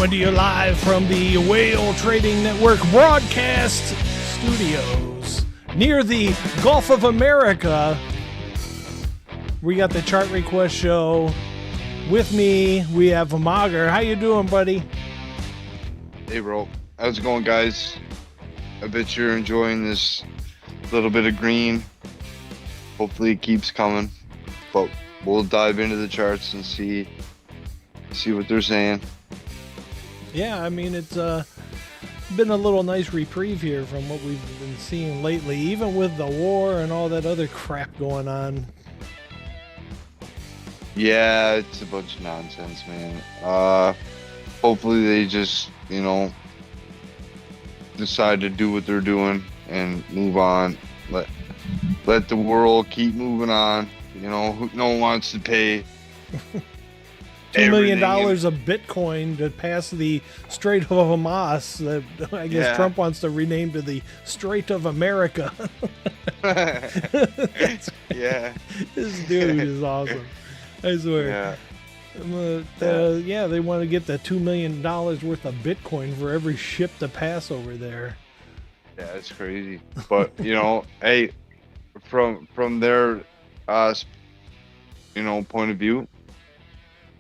Coming to you live from the Whale Trading Network broadcast studios near the Gulf of America. We got the Chart Request Show. With me, we have Mager. How you doing, buddy? Hey, bro. How's it going, guys? I bet you're enjoying this little bit of green. Hopefully it keeps coming. But we'll dive into the charts and see what they're saying. Yeah, I mean, it's been a little nice reprieve here from what we've been seeing lately, even with the war and all that other crap going on. Yeah, it's a bunch of nonsense, man. Hopefully they just, decide to do what they're doing and move on. Let the world keep moving on. No one wants to pay $2 million of Bitcoin to pass the Strait of Hamas that I guess Trump wants to rename to the Strait of America. Yeah. This dude is awesome. I swear. Yeah. They want to get the $2 million worth of Bitcoin for every ship to pass over there. Yeah, it's crazy. But, hey, from their, point of view,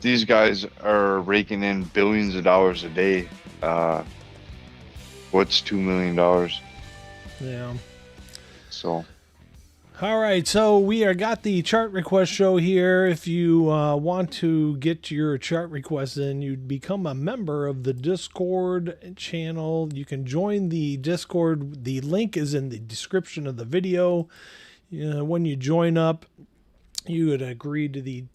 these guys are raking in billions of dollars a day. What's $2 million? Yeah. So. All right, so we got the Chart Request Show here. If you want to get your chart requests in, you'd become a member of the Discord channel. You can join the Discord. The link is in the description of the video. When you join up, you would agree to the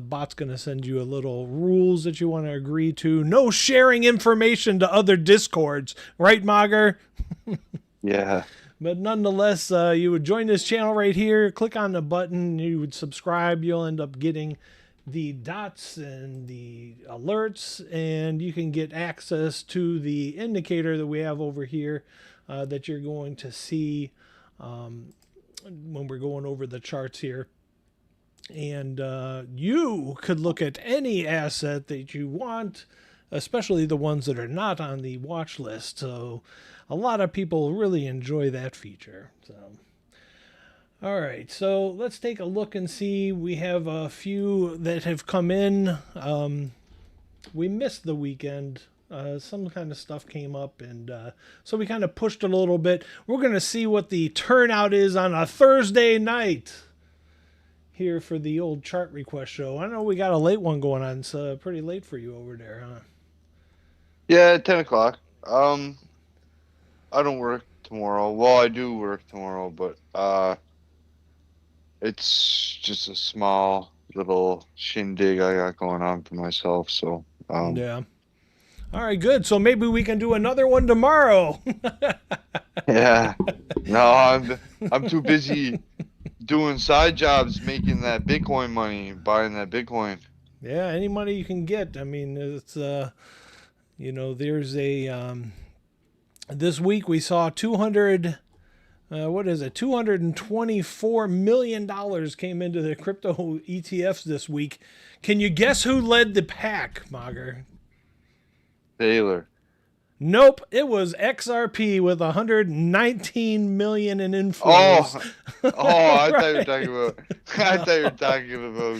bot's going to send you a little rules that you want to agree to. No sharing information to other Discords, right, Mager? Yeah. But nonetheless, you would join this channel right here, click on the button, you would subscribe, you'll end up getting the dots and the alerts, and you can get access to the indicator that we have over here that you're going to see when we're going over the charts here. And you could look at any asset that you want, especially the ones that are not on the watch list. So a lot of people really enjoy that feature. So, all right, so let's take a look and see. We have a few that have come in. We missed the weekend. Some kind of stuff came up, and so we kind of pushed it a little bit. We're going to see what the turnout is on a Thursday night here for the old Chart Request Show. I know we got a late one going on. It's pretty late for you over there, huh? Yeah, 10 o'clock. I don't work tomorrow. Well, I do work tomorrow, but it's just a small little shindig I got going on for myself. So yeah. All right, good. So maybe we can do another one tomorrow. Yeah. No, I'm too busy doing side jobs, making that Bitcoin money, buying that Bitcoin. Yeah, any money you can get. I mean, it's there's a this week we saw $224 million came into the crypto ETFs this week. Can you guess who led the pack, Mager? Taylor. Nope, it was XRP with 119 million in inflows. I thought you were talking about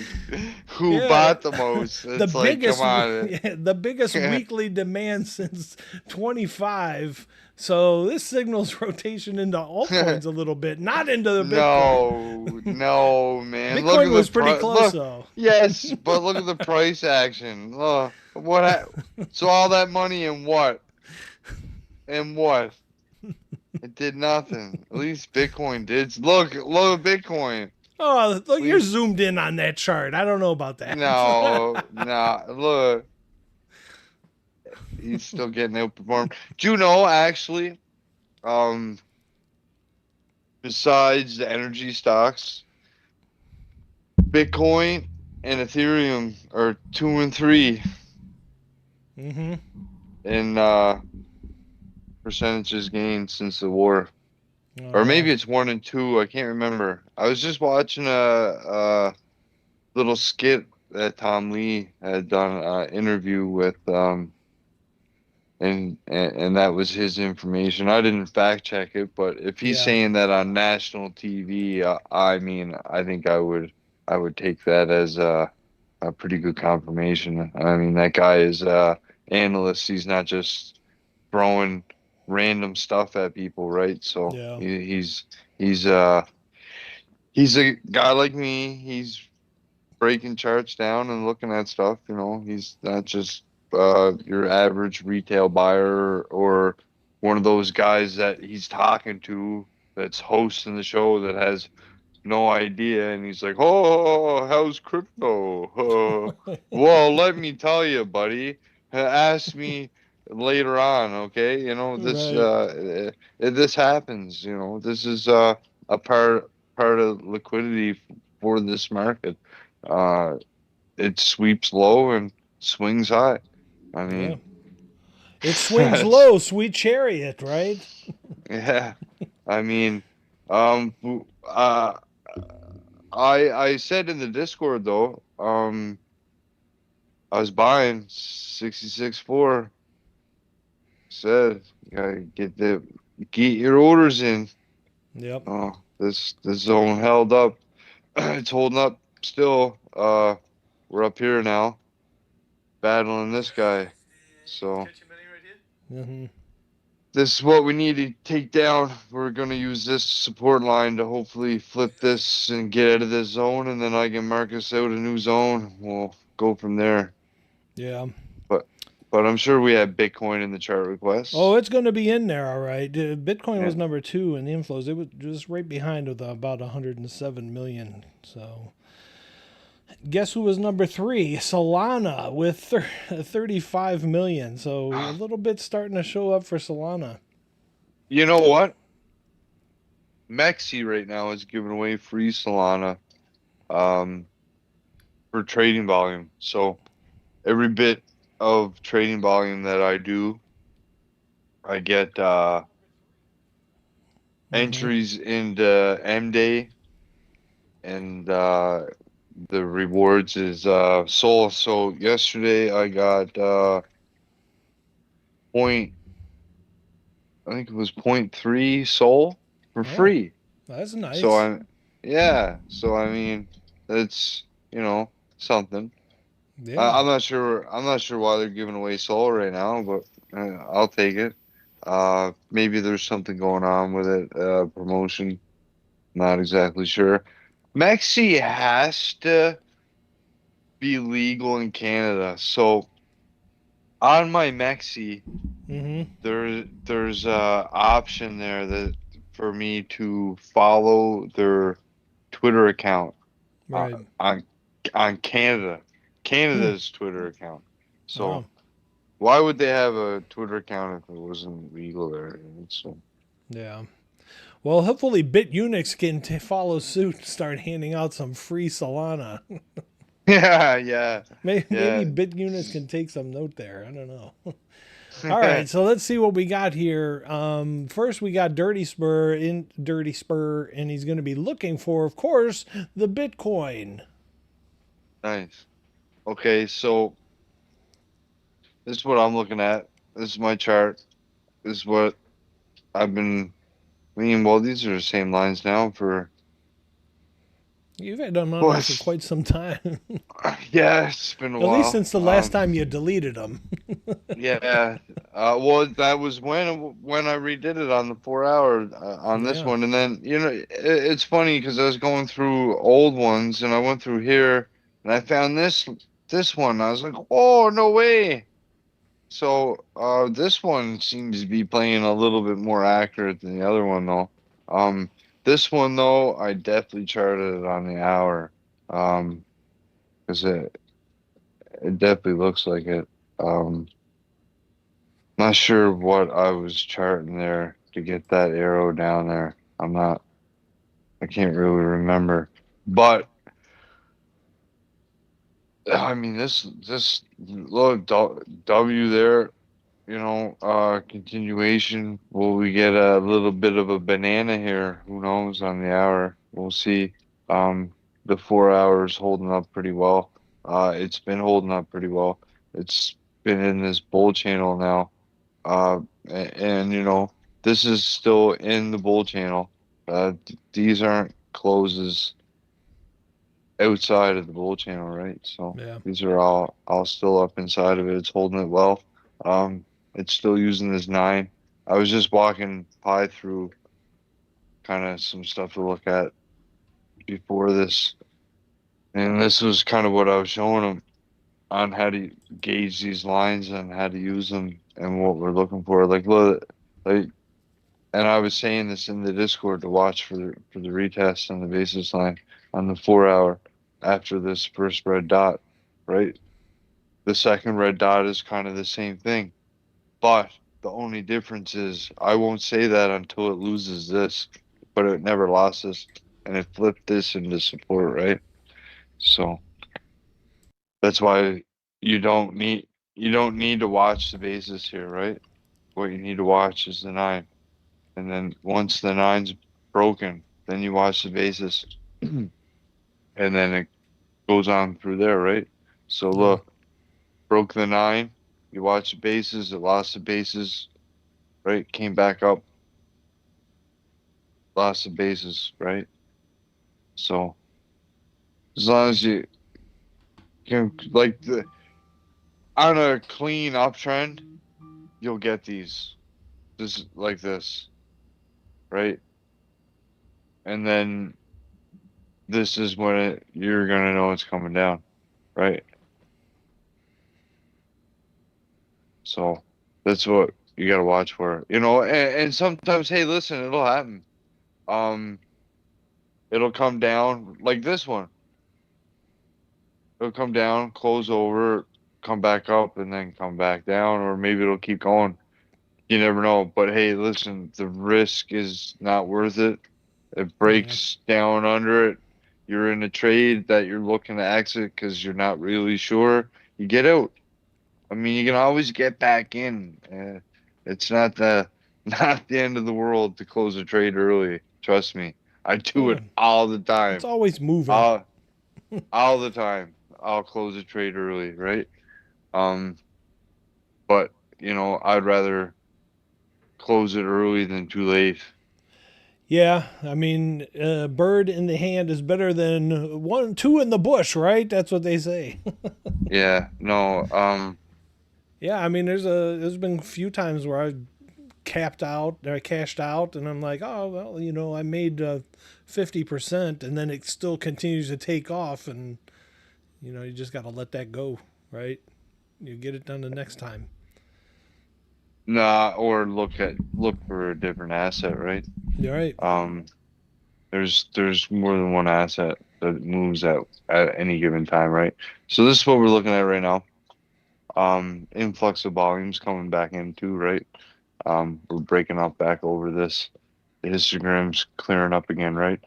who bought the most. It's biggest, come on. The biggest weekly demand since 25. So this signals rotation into altcoins a little bit, not into the Bitcoin. No, man. Bitcoin was pretty close, though. Yes, but look at the price action. So all that money and what? And what? It did nothing. At least Bitcoin did. Look at Bitcoin. Oh, look, you're zoomed in on that chart. I don't know about that. No, look. He's still getting outperformed. Do you know, actually, besides the energy stocks, Bitcoin and Ethereum are 2 and 3. Mm-hmm. In percentages gained since the war. Or maybe it's 1 and 2. I can't remember. I was just watching a little skit that Tom Lee had done an interview with, and that was his information. I didn't fact check it, but if he's Yeah. saying that on national TV, I mean, I think I would take that as a pretty good confirmation. I mean, that guy is analyst. He's not just throwing random stuff at people, right? So Yeah. he's he's a guy like me. He's breaking charts down and looking at stuff. He's not just your average retail buyer or one of those guys that he's talking to that's hosting the show that has no idea, and he's like, "Oh, how's crypto?" Well, let me tell you, buddy. Ask me later on, okay? This Right. this happens. This is a part of liquidity for this market. Uh, it sweeps low and swings high. I Yeah. mean, It swings that's low, sweet chariot, right? yeah. I mean, um, I said in the Discord though, I was buying 66.4. Said you gotta get your orders in. Yep. Oh, this zone held up. It's holding up still. We're up here now, battling this guy. So Hmm. this is what we need to take down. We're gonna use this support line to hopefully flip this and get out of this zone, and then I can mark us out a new zone. We'll go from there. Yeah. But but I'm sure we have Bitcoin in the chart requests. Oh, it's going to be in there, all right. Bitcoin Yeah. was number 2 in the inflows. It was just right behind with about 107 million. So, guess who was number 3? Solana with 35 million. So, a little bit starting to show up for Solana. You know what? Mexi right now is giving away free Solana um, for trading volume. So every bit of trading volume that I do, I get Hmm. entries into M Day, and the rewards is Sol. So yesterday I got point, I think it was point 0.3 Sol for Oh, free. that's So nice. yeah. So I mean, that's something. Yeah. I'm not sure. I'm not sure why they're giving away Sol right now, but I'll take it. Maybe there's something going on with it. Promotion. Not exactly sure. Mexi has to be legal in Canada. So on my Mexi, Hmm. there's a option there that for me to follow their Twitter account uh, Right. on Canada, Hmm. Canada's Twitter account. Oh, So why would they have a Twitter account if it wasn't legal there? So yeah. Well, hopefully BitUnix can follow suit and start handing out some free Solana. yeah, yeah, Maybe yeah. BitUnix can take some note there. I don't know. All right, so let's see what we got here. First, we got Dirty Spur, and he's going to be looking for, of course, the Bitcoin. Nice. Okay, so this is what I'm looking at. This is my chart. This is what I've been. I mean, well, these are the same lines now for You've had them on there for what? quite some time, Yeah, it's been a at least while. since the last time you deleted them. Yeah. Well, that was when I redid it on the 4 hour on this Yeah. one, and then it's funny because I was going through old ones, and I went through here, and I found this one. I was like, oh no way! So this one seems to be playing a little bit more accurate than the other one, though. Um, this one though, I definitely charted it on the hour, because it definitely looks like it. Um. Not sure what I was charting there to get that arrow down there. I can't really remember. But I mean this little W there, continuation. Will we get a little bit of a banana here? Who knows on the hour? We'll see. The 4 hours holding up pretty well. It's been holding up pretty well. It's been in this bull channel now. And you know, this is still in the bull channel. These aren't closes outside of the bull channel, right? So Yeah. these are all still up inside of it. It's holding it well. It's still using this 9. I was just walking Pi through kind of some stuff to look at before this, and this was kind of what I was showing them on how to gauge these lines and how to use them and what we're looking for. Like look, like, and I was saying this in the Discord to watch for the retest on the basis line on the 4 hour after this first red dot, right? The second red dot is kind of the same thing, but the only difference is I won't say that until it loses this, but it never lost this, and it flipped this into support, right? So that's why you don't need to watch the basis here, right? What you need to watch is the 9. And then once the 9's broken, then you watch the basis. And then it goes on through there, right? So Yeah. look, broke the 9, you watch the bases, it lost the bases, right? Came back up, lost the bases, right? So as long as you can like on a clean uptrend, you'll get these just like this, right? And then this is when you're gonna know it's coming down, right? So that's what you gotta watch for, you know. And sometimes, hey, listen, it'll happen. Um, it'll come down like this one. It'll come down, close over, come back up, and then come back down, or maybe it'll keep going. You never know. But hey, listen, the risk is not worth it. It Yeah. breaks down under it. You're in a trade that you're looking to exit because you're not really sure. You get out. I mean, you can always get back in. It's not the not the end of the world to close a trade early. Trust me, I do Yeah. it all the It's time. always moving. All all the time. I'll close a trade early, right? Um, but you know, I'd rather close it early than too late. Yeah, I mean, a bird in the hand is better than two in the bush, right? That's what they say. Yeah, no, Yeah, I mean, there's been a few times where I capped out or I cashed out, and I'm like, oh well, I made 50%, and then it still continues to take off, and you just got to let that go, right? You get it done the next time. nah, or look for a different asset, right? You're right. Um, there's more than one asset that moves at any given time, right? So this is what we're looking at right now. Influx of volumes coming back in too, right? We're breaking up back over this. The histogram's clearing up again, right?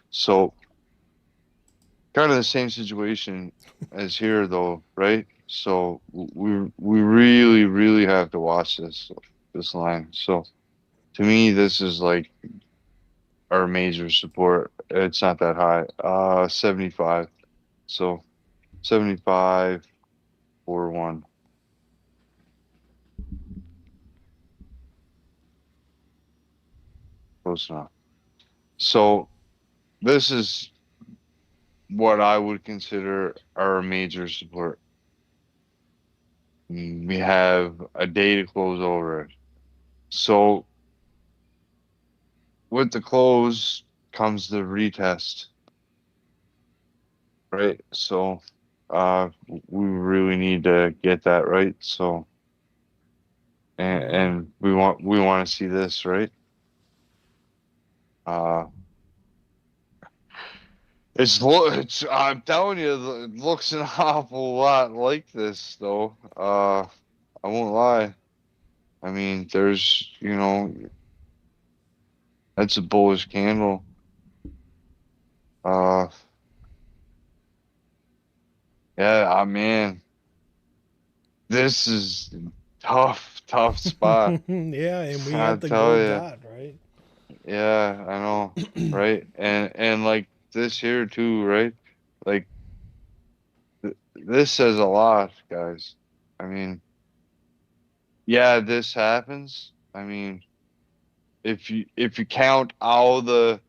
So kind of the same situation as here though, right? So we really have to watch this line. So to me, this is like our major support. It's not that high. 75. So 75 41. Close enough. So this is what I would consider our major support. We have a day to close over it. So with the close comes the retest, right? So we really need to get that right. So and we want to see this, right? Uh it's I'm telling you, it looks an awful lot like this though. I won't lie. I mean, there's, that's a bullish candle. Uh, yeah, I mean, this is tough spot. Yeah, and we I had the tell gold you. dot, right? Yeah, I know, right? And like this here too, right? Like this says a lot, guys. I mean, yeah, this happens. I mean, if you count all the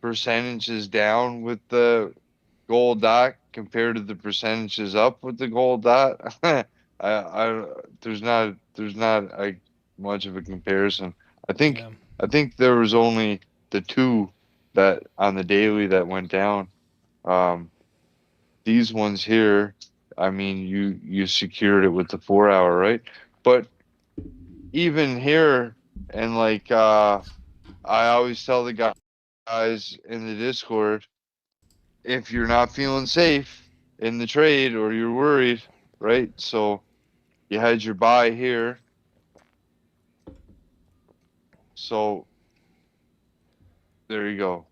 percentages down with the gold dot compared to the percentages up with the gold dot, I there's not like much of a comparison. I think Yeah. I think there was only the two that on the daily that went down. Um, these ones here, I mean, you secured it with the 4 hour, right? But even here, and like I always tell the guys in the Discord, if you're not feeling safe in the trade or you're worried, right? So you had your buy here. So there you go.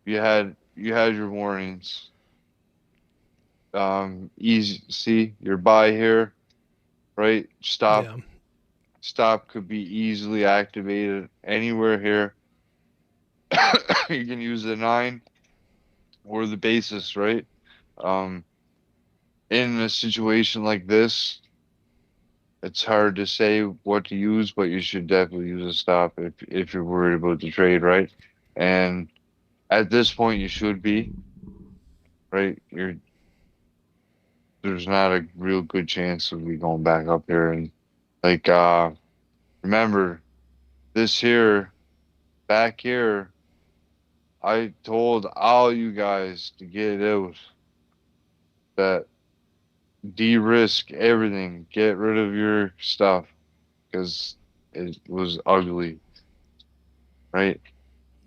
You had your warnings. Easy. See your buy here, right? Stop. Yeah. Stop could be easily activated anywhere here. You can use the 9 or the basis, right? Um, in a situation like this, it's hard to say what to use, but you should definitely use a stop if you're worried about the trade, right? And at this point, you should be, right? There's not a real good chance of me going back up here. And like, remember this here, back here, I told all you guys to get out, that de-risk everything, get rid of your stuff, because it was ugly, right?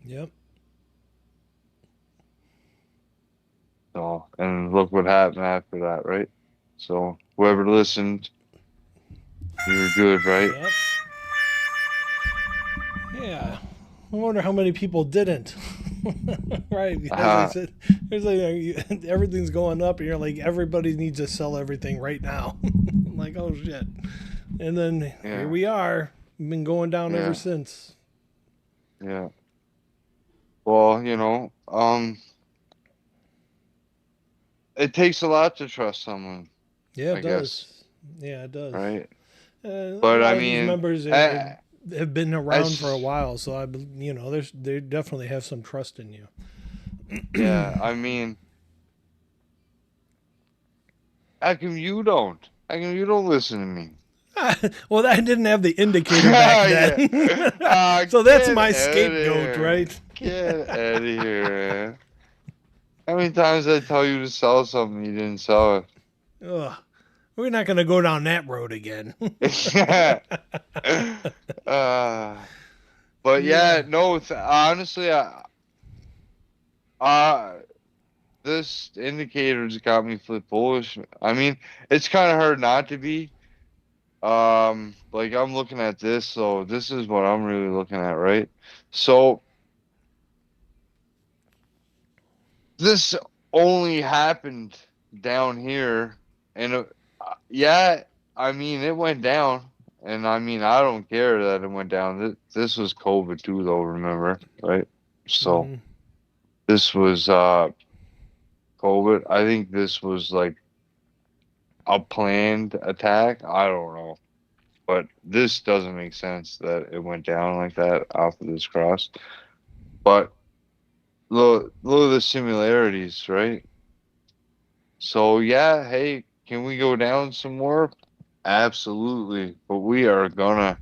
Yep. So, and look what happened after that, right? So whoever listened, you were good, right? Yep. Yeah. I wonder how many people didn't. Right? As I said, there's like everything's going up, and you're like, everybody needs to sell everything right now. I'm like, oh shit. And then here Yeah, we are. We've been going down ever yeah, since. yeah. Well, it takes a lot to trust someone, Yeah, it I guess, does. Yeah, it does. right? A But I lot of these mean, members have been around for a as while, so they definitely have some trust in you. yeah, I mean, how come you don't? How come you don't listen to me? Well, I didn't have the indicator back Yeah. then, so that's Get my out of scapegoat, here. right? Get out of here, man. How many times I tell you to sell something you didn't sell Ugh. We're not going to go down that road again. it? uh, but Yeah. yeah, no, honestly, uh, this indicator's got me flip bullish. I mean, it's kind of hard not to be. Like I'm looking at this, so this is what I'm really looking at, right? So this only happened down here, and yeah, I mean it went down, and I mean I don't care that it went down. This was COVID too, though. Remember, right? So Hmm. this was COVID. I think this was like a planned attack. I don't know, but this doesn't make sense that it went down like that off of this cross. But look at the similarities, right? So yeah, hey, can we go down some more? Absolutely, but we are gonna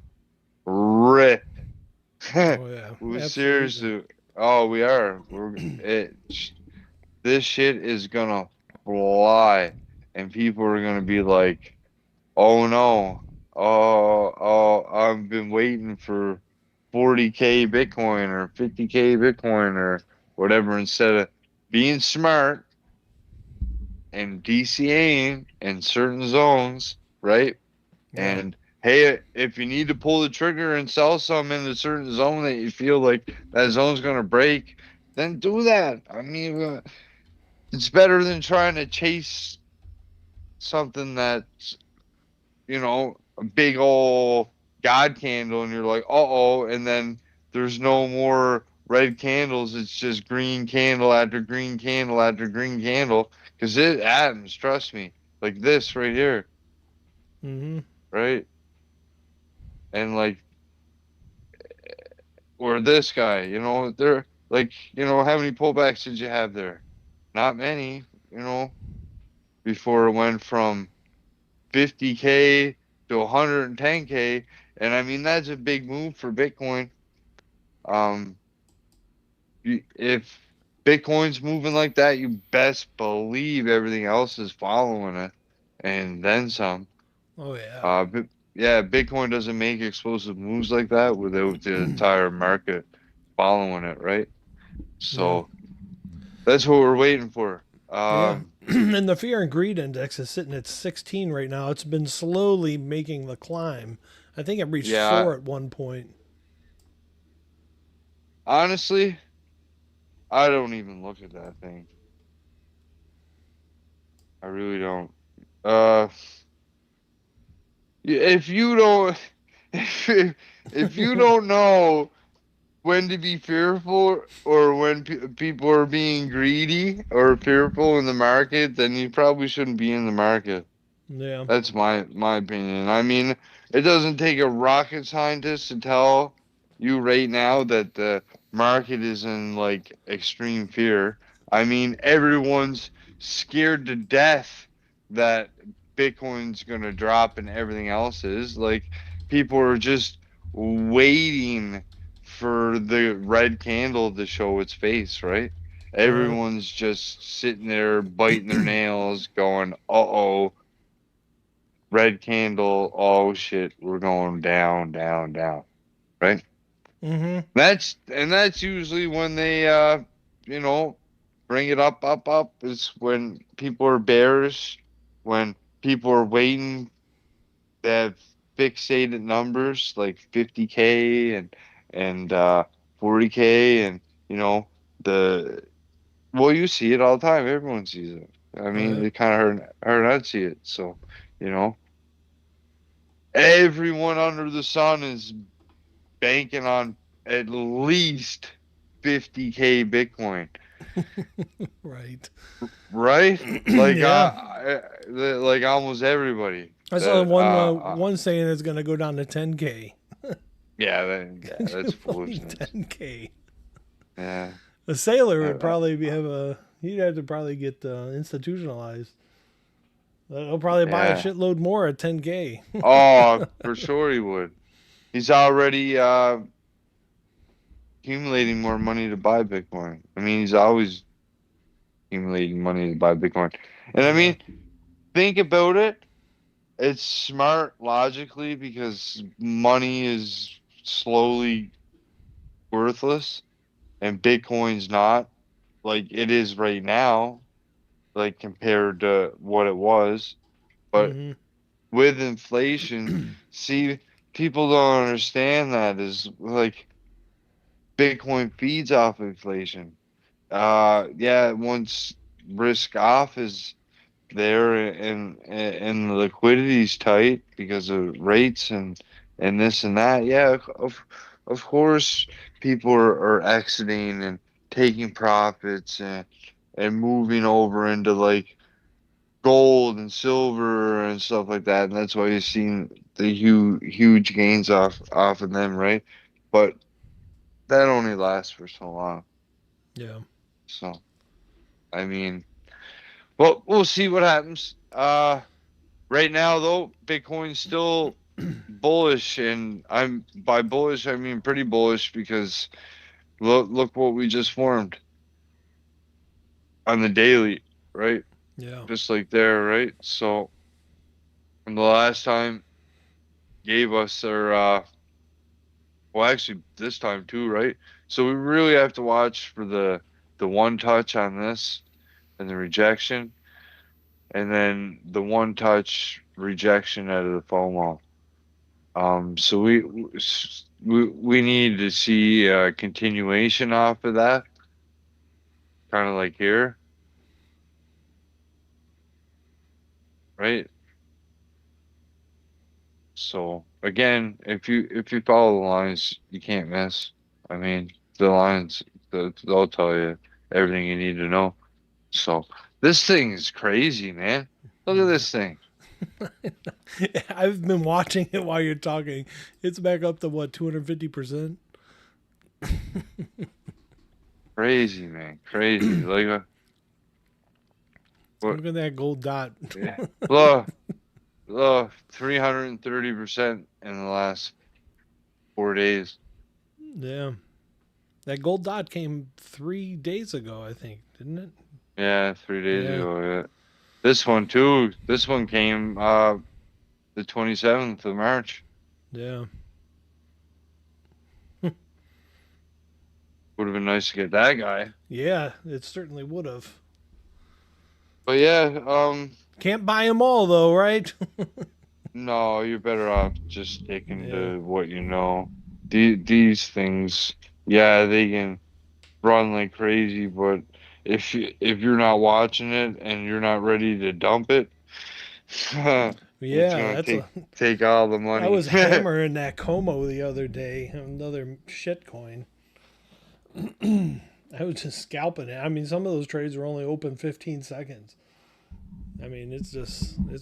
rip. Oh yeah, We absolutely. seriously. Oh, we are. We're it. This shit is gonna fly, and people are gonna be like, "Oh no, I've been waiting for 40K Bitcoin or 50K Bitcoin or whatever," instead of being smart and DCAing in certain zones, right? Yeah. And hey, if you need to pull the trigger and sell some in a certain zone that you feel like that zone's going to break, then do that. I mean, it's better than trying to chase something that's, a big old God candle and you're like, uh-oh, and then there's no more red candles. It's just green candle after green candle after green candle, because it happens, trust me. like this right here, Mm-hmm. right? And like, or this guy, they're like, how many pullbacks did you have there? Not many, you know, before it went from 50K to 110K. And I mean, that's a big move for Bitcoin. Um, if Bitcoin's moving like that, you best believe everything else is following it and then some. Oh yeah. But yeah, Bitcoin doesn't make explosive moves like that without the entire market following it, right? Yeah. So that's what we're waiting for. Yeah. And the fear and greed index is sitting at 16 right now. It's been slowly making the climb. I think it reached Yeah, 4 at one point. honestly, I don't even look at that thing. I really don't. Uh, if you don't, if you don't know when to be fearful or when people are being greedy or fearful in the market, then you probably shouldn't be in the market. Yeah. That's my opinion. I mean, it doesn't take a rocket scientist to tell you right now that the market is in like extreme fear. I mean, everyone's scared to death that Bitcoin's gonna drop and everything else is. Like, people are just waiting for the red candle to show its face, right? Uh, Everyone's just sitting there biting their nails, going, "Uh-oh, red candle, oh shit, we're going down, down, down," right? mm-hmm. That's usually when they you know, bring it up, up, up, is when people are bearish, when people are waiting. They have fixated numbers like 50K and 40K, and you know the well, you see it all the time. Everyone sees it. I mean, Right. it kind of hurt not see it. So, you know, everyone under the sun is banking on at least 50K Bitcoin, Right. right? Like Yeah. like almost everybody. I saw That one saying it's going to go down to 10K. yeah, Could you that's believe foolishness. 10K? Yeah, A sailor would uh, probably have a. He'd have to probably get institutionalized. He'll probably buy a yeah. shitload more at 10K. Oh, for sure he would. He's already accumulating more money to buy Bitcoin. I mean, he's always accumulating money to buy Bitcoin. And I Yeah. mean, think about it. It's smart logically because money is slowly worthless and Bitcoin's not like it is right now, like compared to what it was. But Mm-hmm. with inflation, see, people don't understand that is like Bitcoin feeds off inflation. Yeah, once risk off is there and the liquidity's tight because of rates and this and that. Yeah, of course people are exiting and taking profits and moving over into like gold and silver and stuff like that. And that's why you've seen the huge gains off of them, right? But that only lasts for so long. Yeah. So I mean, well, we'll see what happens. Right now, though, Bitcoin's still bullish, and I'm by bullish I mean pretty bullish because look what we just formed on the daily, right? Yeah. Just like there, right? So, and the last time gave us our well, actually this time too, right? So we really have to watch for the one touch on this and the rejection, and then the one touch rejection out of the FOMO. So we need to see a continuation off of that, kind of like here, right? So again, if you follow the lines, you can't miss. I mean, the lines, they'll tell you everything you need to know. So this thing is crazy, man. Look at this thing. I've been watching it while you're talking. It's back up to what, 250%? Crazy, man. Crazy. Like, what? Look at that gold dot. Yeah. Look, 330% in the last 4 days. Yeah. That gold dot came 3 days ago, I think, didn't it? Yeah, 3 days Yeah. ago. Yeah. This one too. This one came the 27th of March. Yeah. Would have been nice to get that guy. Yeah, it certainly would have. But yeah, Can't buy them all though, right? no, you're better off just sticking Yeah. to what you know. These things, yeah, they can run like crazy, but if you're not watching it and you're not ready to dump it, it's Yeah, gonna that's a. take all the I money. was hammering that Como the other day, another shit coin. I was just scalping it. I mean, some of those trades were only open 15 seconds. I mean, it's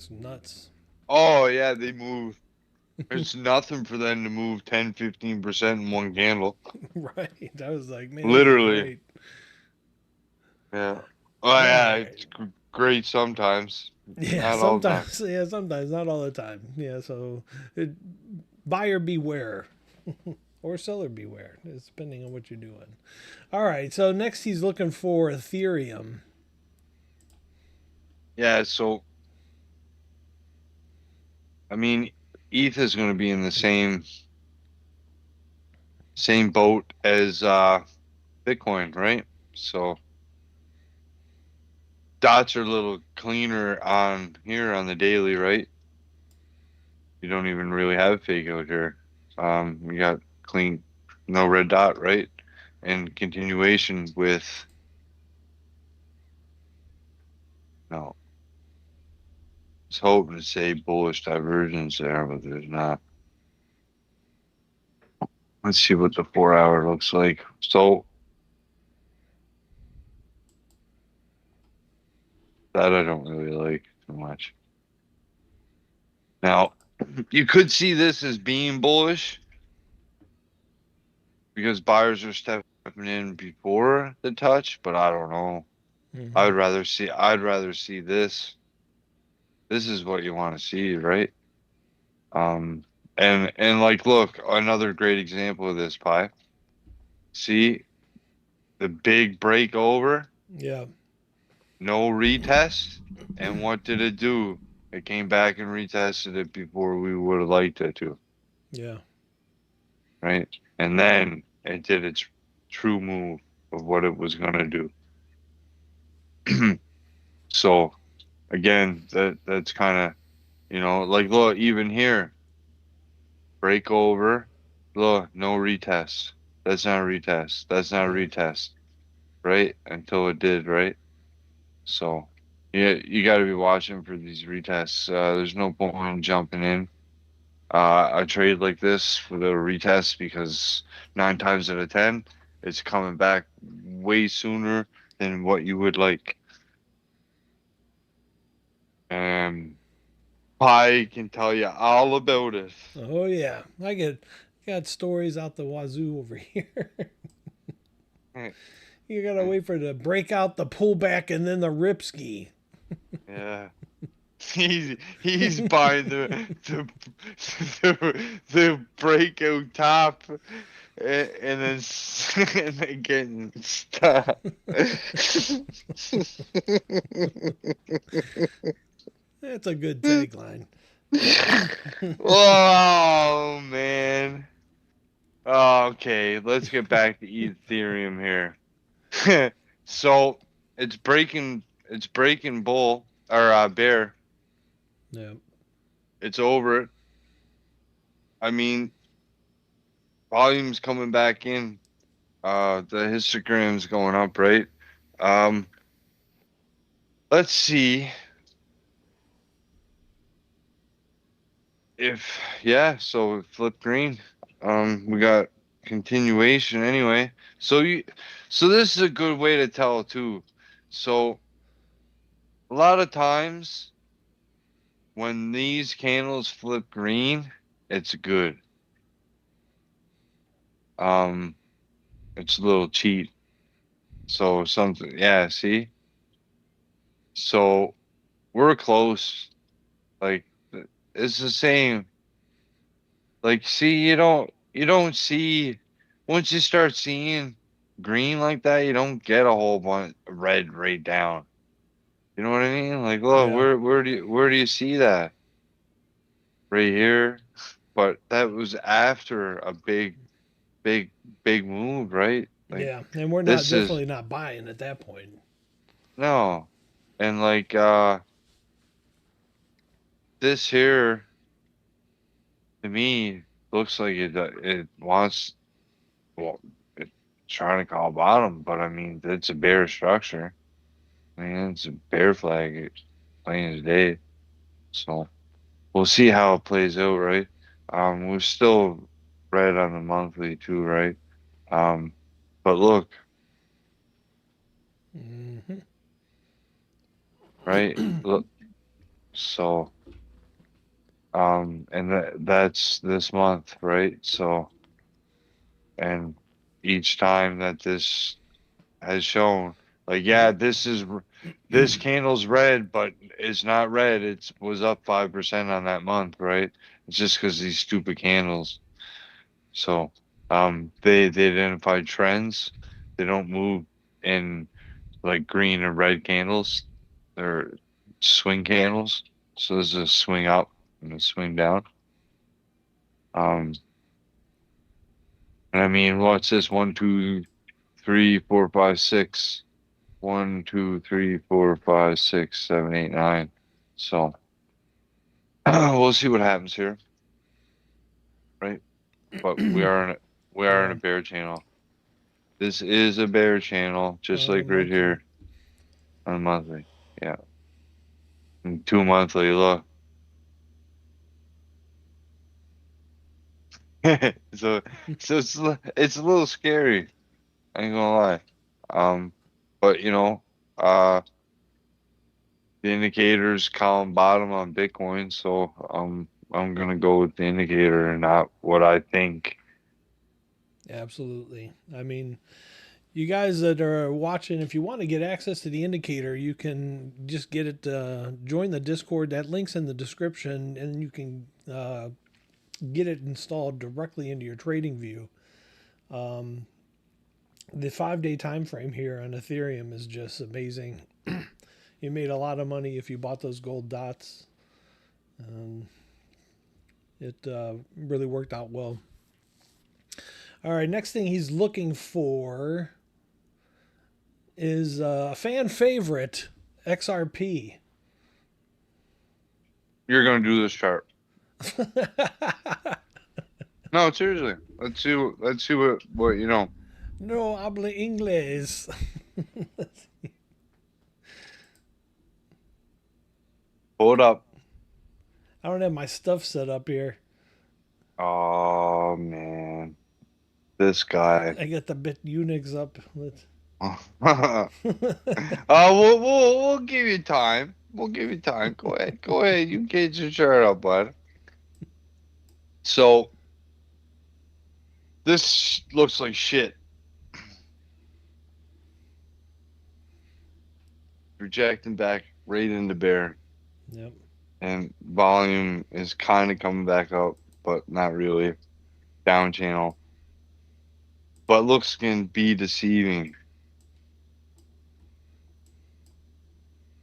nuts. Oh yeah, they move. It's nothing for them to move 10-15% in one candle. Right. I was like, man, this is Literally. great. Yeah. Oh All yeah, right. it's great sometimes. Yeah, Not all the time. sometimes. Yeah, sometimes, not all the time. Yeah, so buyer beware. Or seller beware. It's depending on what you're doing. All right, so next he's looking for Ethereum. Yeah, so I mean, ETH is going to be in the same boat as Bitcoin, right? So dots are a little cleaner on here on the daily, right? You don't even really have fake out here. You got clean, no red dot, right? And continuation with no. I was hoping to say bullish divergence there, but there's not. Let's see what the 4 hour looks like. So that I don't really like too much. Now, you could see this as being bullish because buyers are stepping in before the touch, but I don't know. Mm-hmm. I'd rather see this. This is what you want to see, right? And like look, another great example of this, Pi. See the big break over, Yeah. no retest, and what did it do? It came back and retested it before we would have liked it to. Yeah. Right? And then it did its true move of what it was gonna do. So again, that's kind of, like look, even here, break over, look, no retest. That's not a retest. That's not a retest, right? Until it did, right? So yeah, you got to be watching for these retests. There's no point in jumping in a trade like this for the retest because 9 times out of 10, it's coming back way sooner than what you would like. And Pi can tell you all about it. Oh yeah. Got stories out the wazoo over here. You gotta wait for the break out, the pullback, and then the rip ski. Yeah. He's buying the breakout top and then and then getting stuck. That's a good tagline. Oh man. Okay, let's get back to Ethereum here. So it's breaking bull or bear. Yeah. It's over it. I mean, volume's coming back in. The histogram's going up, right? Let's see if so flip green. We got continuation anyway. So this is a good way to tell too. So a lot of times when these candles flip green, it's good. It's a little cheat. So something, yeah, see? So we're close. Like it's the same. Like, see, you don't see once you start seeing green like that, you don't get a whole bunch of red right down. You know what I mean? Like, look, Yeah. where do you see that? Right here. But that was after a big big move, right? Like Yeah. And we're not this is definitely not buying at that point. no. And like this here to me looks like it wants well it's trying to call bottom, but I mean it's a bear structure. I mean it's a bear flag. It's plain as day. So we'll see how it plays out, right? We're still red on the monthly too, right? Um, but look, Hmm. right? Look, so and that's this month, right? So and each time that this has shown, like, yeah, Yep. this candle's red, but it's not red. It was up 5% on that month, right? It's just because these stupid candles. So they identify trends. They don't move in like green or red candles. They're swing candles. So there's a swing up and a swing down. Um, and I mean, what's this? 1, 2, 3, 4, 5, 6. 1, 2, 3, 4, 5, 6, 7, 8, 9. So we'll see what happens here, right? But we are in a Yeah. bear channel. This is a bear channel, just On the like right monthly. here on monthly. Yeah. And 2 monthly, look. so it's a little scary. I ain't gonna lie. Um, but uh, the indicators column bottom on Bitcoin, so I'm gonna go with the indicator and not what I think. Absolutely. I mean, you guys that are watching, if you want to get access to the indicator, you can just get it, join the Discord. That link's in the description, and you can get it installed directly into your TradingView. Um, the 5 day time frame here on Ethereum is just amazing. You made a lot of money if you bought those gold dots. Um, it really worked out well. All right, next thing he's looking for is a fan favorite, XRP. You're gonna do this chart. No, seriously. Let's see what you know. No habla inglés. Hold up. I don't have my stuff set up here. Oh man, this guy. I got the bit Unix up. We'll give you time. We'll give you time. Go ahead. Go ahead. You get your chart up, bud. So this looks like shit. Rejecting back right into bear. Yep. And volume is kind of coming back up, but not really. Down channel. But looks can be deceiving.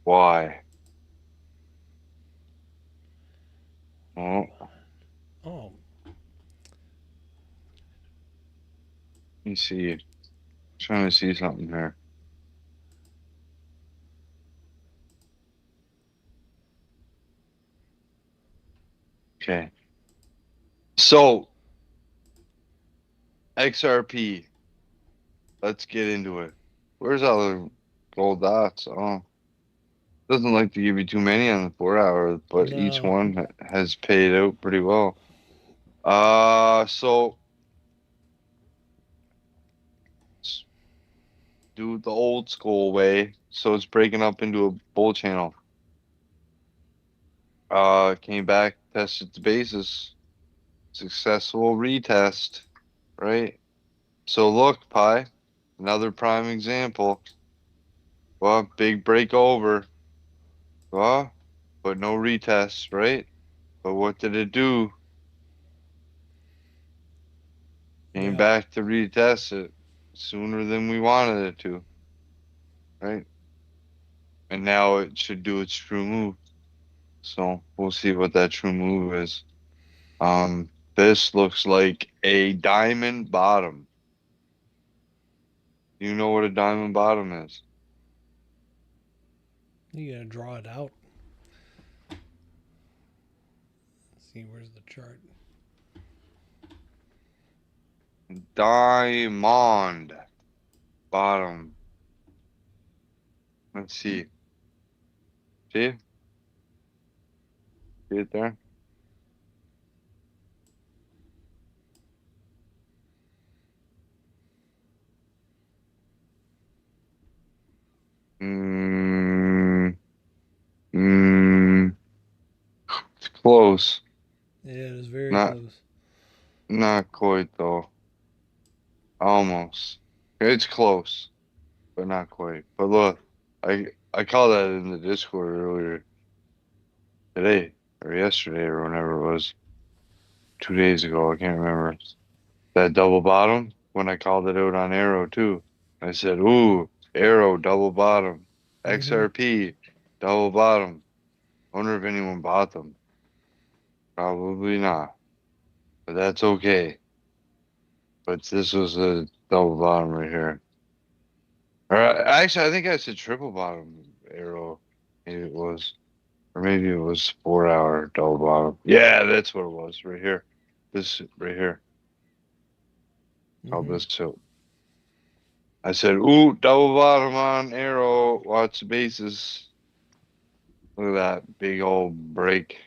Why? Oh, Oh, let me see. Trying to see something here. Okay. So XRP. Let's get into it. Where's all the gold dots? Oh, doesn't like to give you too many on the 4 hour, but each no. one has paid out pretty well. So let's do it the old school way. So it's breaking up into a bull channel. Came back, tested the basis, successful retest, right? So look, Pi, another prime example. Well, big break over. Well, but no retest, right? But what did it do? Came Yeah. back to retest it sooner than we wanted it to, right? And now it should do its true move. So we'll see what that true move is. This looks like a diamond bottom. You know what a diamond bottom is? You gotta draw it out. Let's see, where's the chart? Diamond bottom. Let's see. See? See it there? Mm, mm, it's close. Yeah, it is very Not close. not quite though. Almost. It's close, but not quite. But look, I called that in the Discord earlier today or yesterday or whenever it was. 2 days ago, I can't remember. That double bottom when I called it out on Arrow too. I said, "Ooh, Arrow double bottom, Mm-hmm. XRP double bottom." Wonder if anyone bought them. Probably not, but that's okay. But this was a double bottom right here. Or actually, I think I said triple bottom Arrow. Maybe it was, or maybe it was 4 hour double bottom. Yeah, that's what it was right here. This right here. Called Mm-hmm. this so. I said, "Ooh, double bottom on Arrow. Watch the bases." Look at that big old break.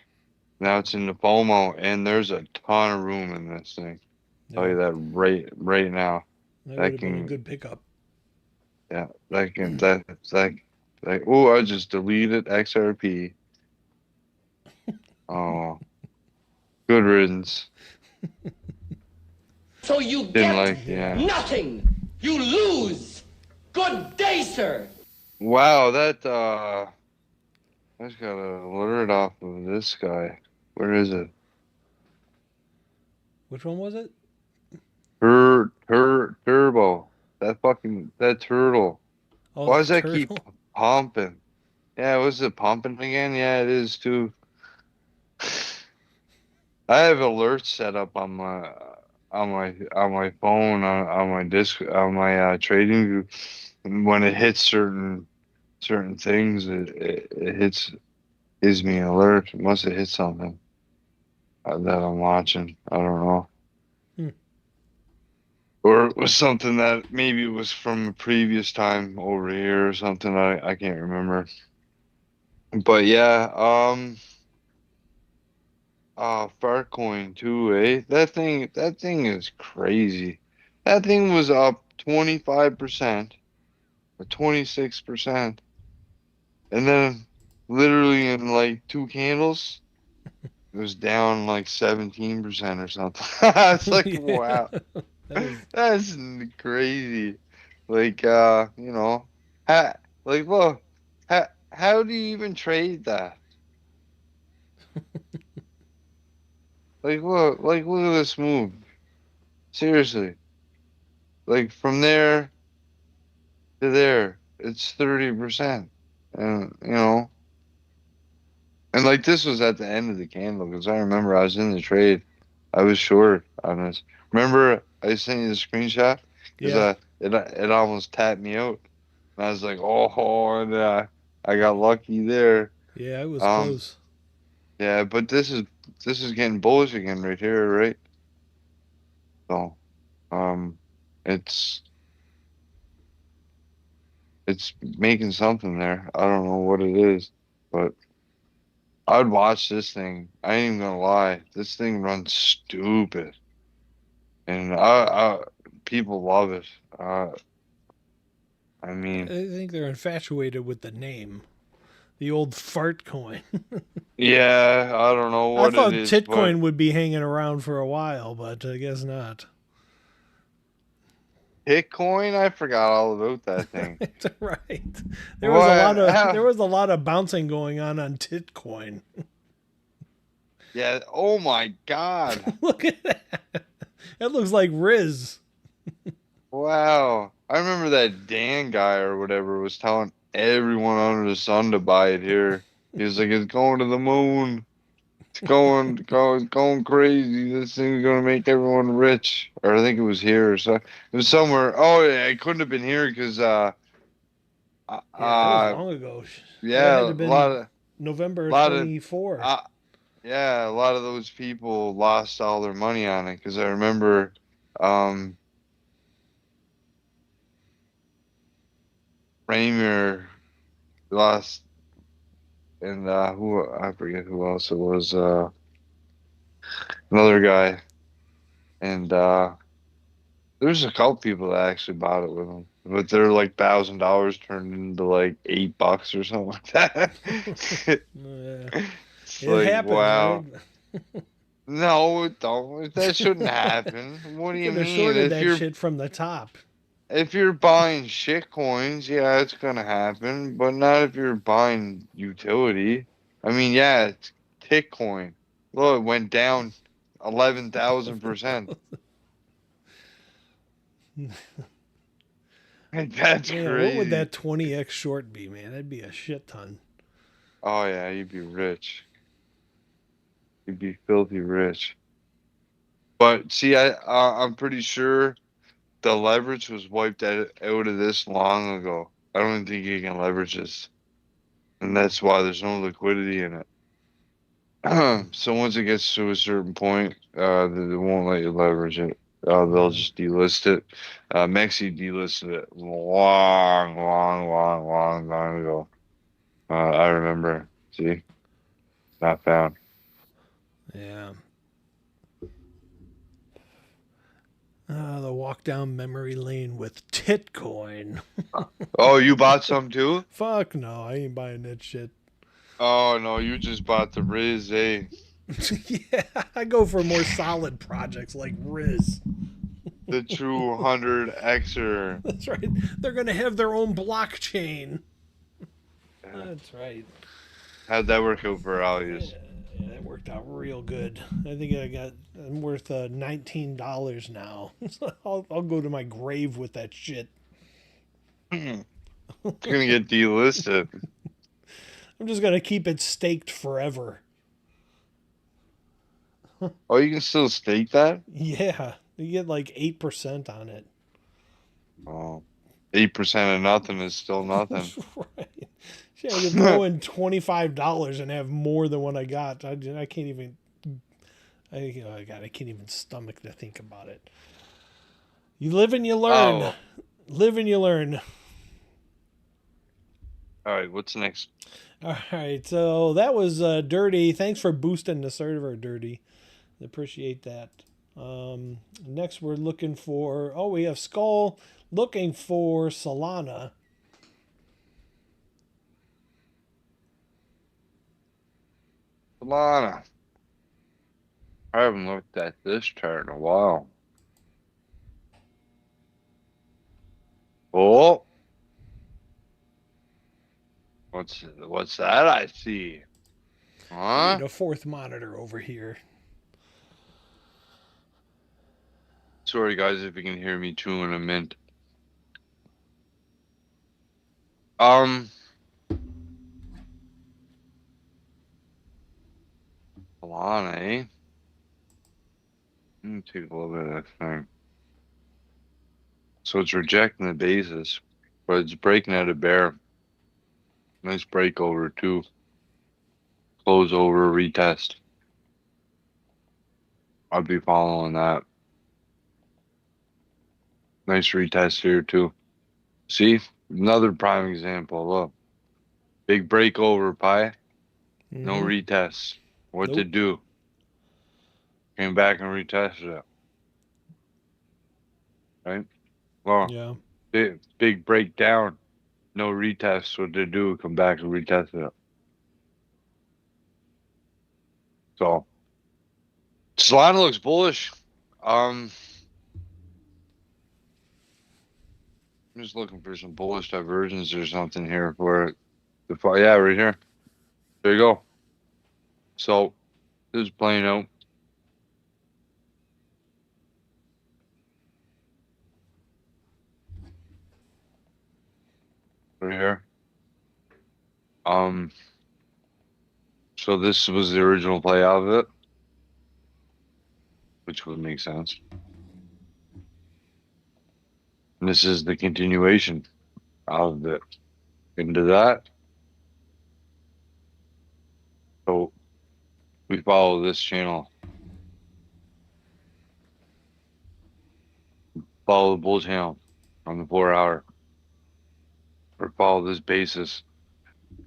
Now it's in the FOMO, and there's a ton of room in this thing. Tell Yeah, you that right now. that would That have been a can, good pickup. yeah, that can that. Oh, I just deleted XRP. Oh, good riddance. So you Didn't get like, Yeah. yeah. nothing. You lose. Good day, sir. Wow, I just got a alert off of this guy. Where is it? Which one was it? Turbo. That turtle. Oh, Why the does that keep turtle. pumping? Yeah, was it pumping again? Yeah, it is too. I have alerts set up on my phone on my disk on my trading view. And when it hits certain things, it gives me an alert. It must have hit something that I'm watching. I don't know. Hmm. Or it was something that maybe it was from a previous time over here or something. I can't remember. But yeah, Farcoin too, eh? That thing is crazy. That thing was up 25% or 26%, and then literally in like two candles, it was down like 17% or something. It's like, Yeah, wow, that was. that's crazy. Like, how, like, well, how do you even trade that? Look at this move. Seriously, like from there to there, it's 30%. And and like this was at the end of the candle because I remember I was in the trade. I was short on this. Remember I sent you the screenshot because Yeah, it almost tapped me out. And I was like, oh, and I got lucky there. yeah, it was Um, close. yeah, but this is getting bullish again right here, right? So, um, it's it's making something there. I don't know what it is, but I'd watch this thing. I ain't even gonna lie. This thing runs stupid, and people love it. I I mean, think they're infatuated with the name. The old fart coin. Yeah, I don't know I what it thought is, but Titcoin would be hanging around for a while, but I guess not. Bitcoin, I forgot all about that thing. Right. What? There was a lot of bouncing going on Titcoin. Yeah. Oh my God. Look at that. That looks like Riz. Wow. I remember that Dan guy or whatever was telling everyone under the sun to buy it here. He was like, "It's going to the moon. It's going crazy. This thing's gonna make everyone rich." Or I think it was here or so. It was somewhere. Oh yeah, it couldn't have been here because Yeah, that was long ago. That yeah, had to a have been November of lot of 24. uh yeah, a lot of those people lost all their money on it because I remember um Ramer lost and who I forget who else it was, another guy, and there's a couple people that actually bought it with them, but they're like $1,000 turned into like $8 or something like that. Yeah. It's It like, happens, right? wow. No, it don't. That shouldn't happen. What do You you could have mean? shorted that shit from the top. If you're buying shit coins, yeah, it's gonna happen, but not if you're buying utility. I mean, yeah, it's Bitcoin. Look, it went down 11,000%. That's Man, what would crazy. that 20x short be, man? That'd be a shit ton. Oh yeah, you'd be rich. You'd be filthy rich. But see, I'm pretty sure the leverage was wiped out of this long ago. I don't think you can leverage this, and that's why there's no liquidity in it. So once it gets to a certain point, they won't let you leverage it. They'll just delist it. Mexi delisted it long ago. I remember. See, not found. Yeah. The walk down memory lane with Titcoin. Oh, you bought some too? Fuck no, I ain't buying that shit. Oh no, you just bought the Riz, eh? Yeah, I go for more solid projects like Riz. The true 100xer. That's right. They're gonna have their own blockchain. That's right. How'd that work out for Alias? Yeah, that worked out real good. I think I'm worth $19 now. So I'll go to my grave with that shit. It's gonna get delisted. I'm just gonna keep it staked forever. Oh, you can still stake that? Yeah, you get like 8% on it. Oh, 8% of nothing is still nothing. That's right. Shit, I could throw in $25 and have more than what I got. I can't even. I can't even stomach to think about it. You live and you learn. Oh, Live and you learn. all right. What's next? All right, so that was Dirty. Thanks for boosting the server, Dirty. Appreciate that. Next, we're looking for. Oh, we have Skull looking for Solana. Solana. I haven't looked at this chart in a while. Oh, what's that I see? I Huh? need a fourth monitor over here. Sorry guys if you can hear me chewing a mint. Solana, eh? Let me take a little bit of that thing. So it's rejecting the basis, but it's breaking out a bear. Nice break over too. Close over, retest. I'll be following that. Nice retest here too. See, another prime example. Look, big break over, pie. No Mm-hmm. retest. What to Nope. do? Came back and retested it. Right? Well, Yeah. big breakdown. No retest. What to do? Come back and retest it. So Solana looks bullish. I'm just looking for some bullish divergence or something here for it. Yeah, right here. There you go. So this is playing out. Right here. So this was the original play out of it, which would make sense. And this is the continuation of it into that. So we follow this channel. Follow the bull channel on the 4-hour. Or follow this basis.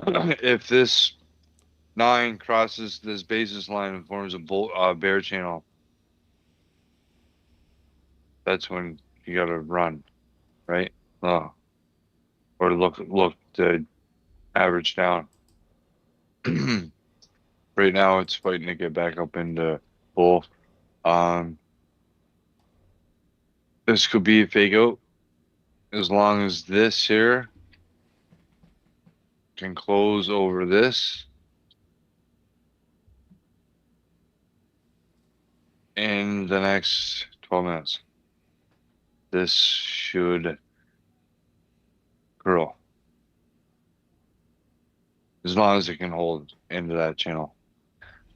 If this 9 crosses this basis line and forms a bear channel, that's when you gotta run, right? Or look to average down. Right now it's fighting to get back up into bull. This could be a fake out as long as this here can close over this in the next 12 minutes. This should curl as long as it can hold into that channel.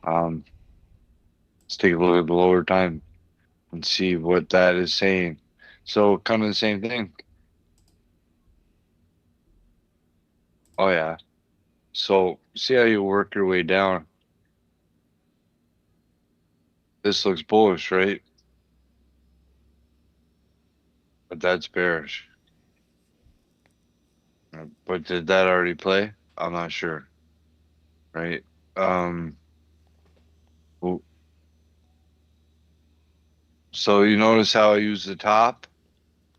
Let's take a look at the lower time and see what that is saying. So kind of the same thing. Oh yeah. So see how you work your way down. This looks bullish, right? But that's bearish. But did that already play? I'm not sure. Right? So you notice how I use the top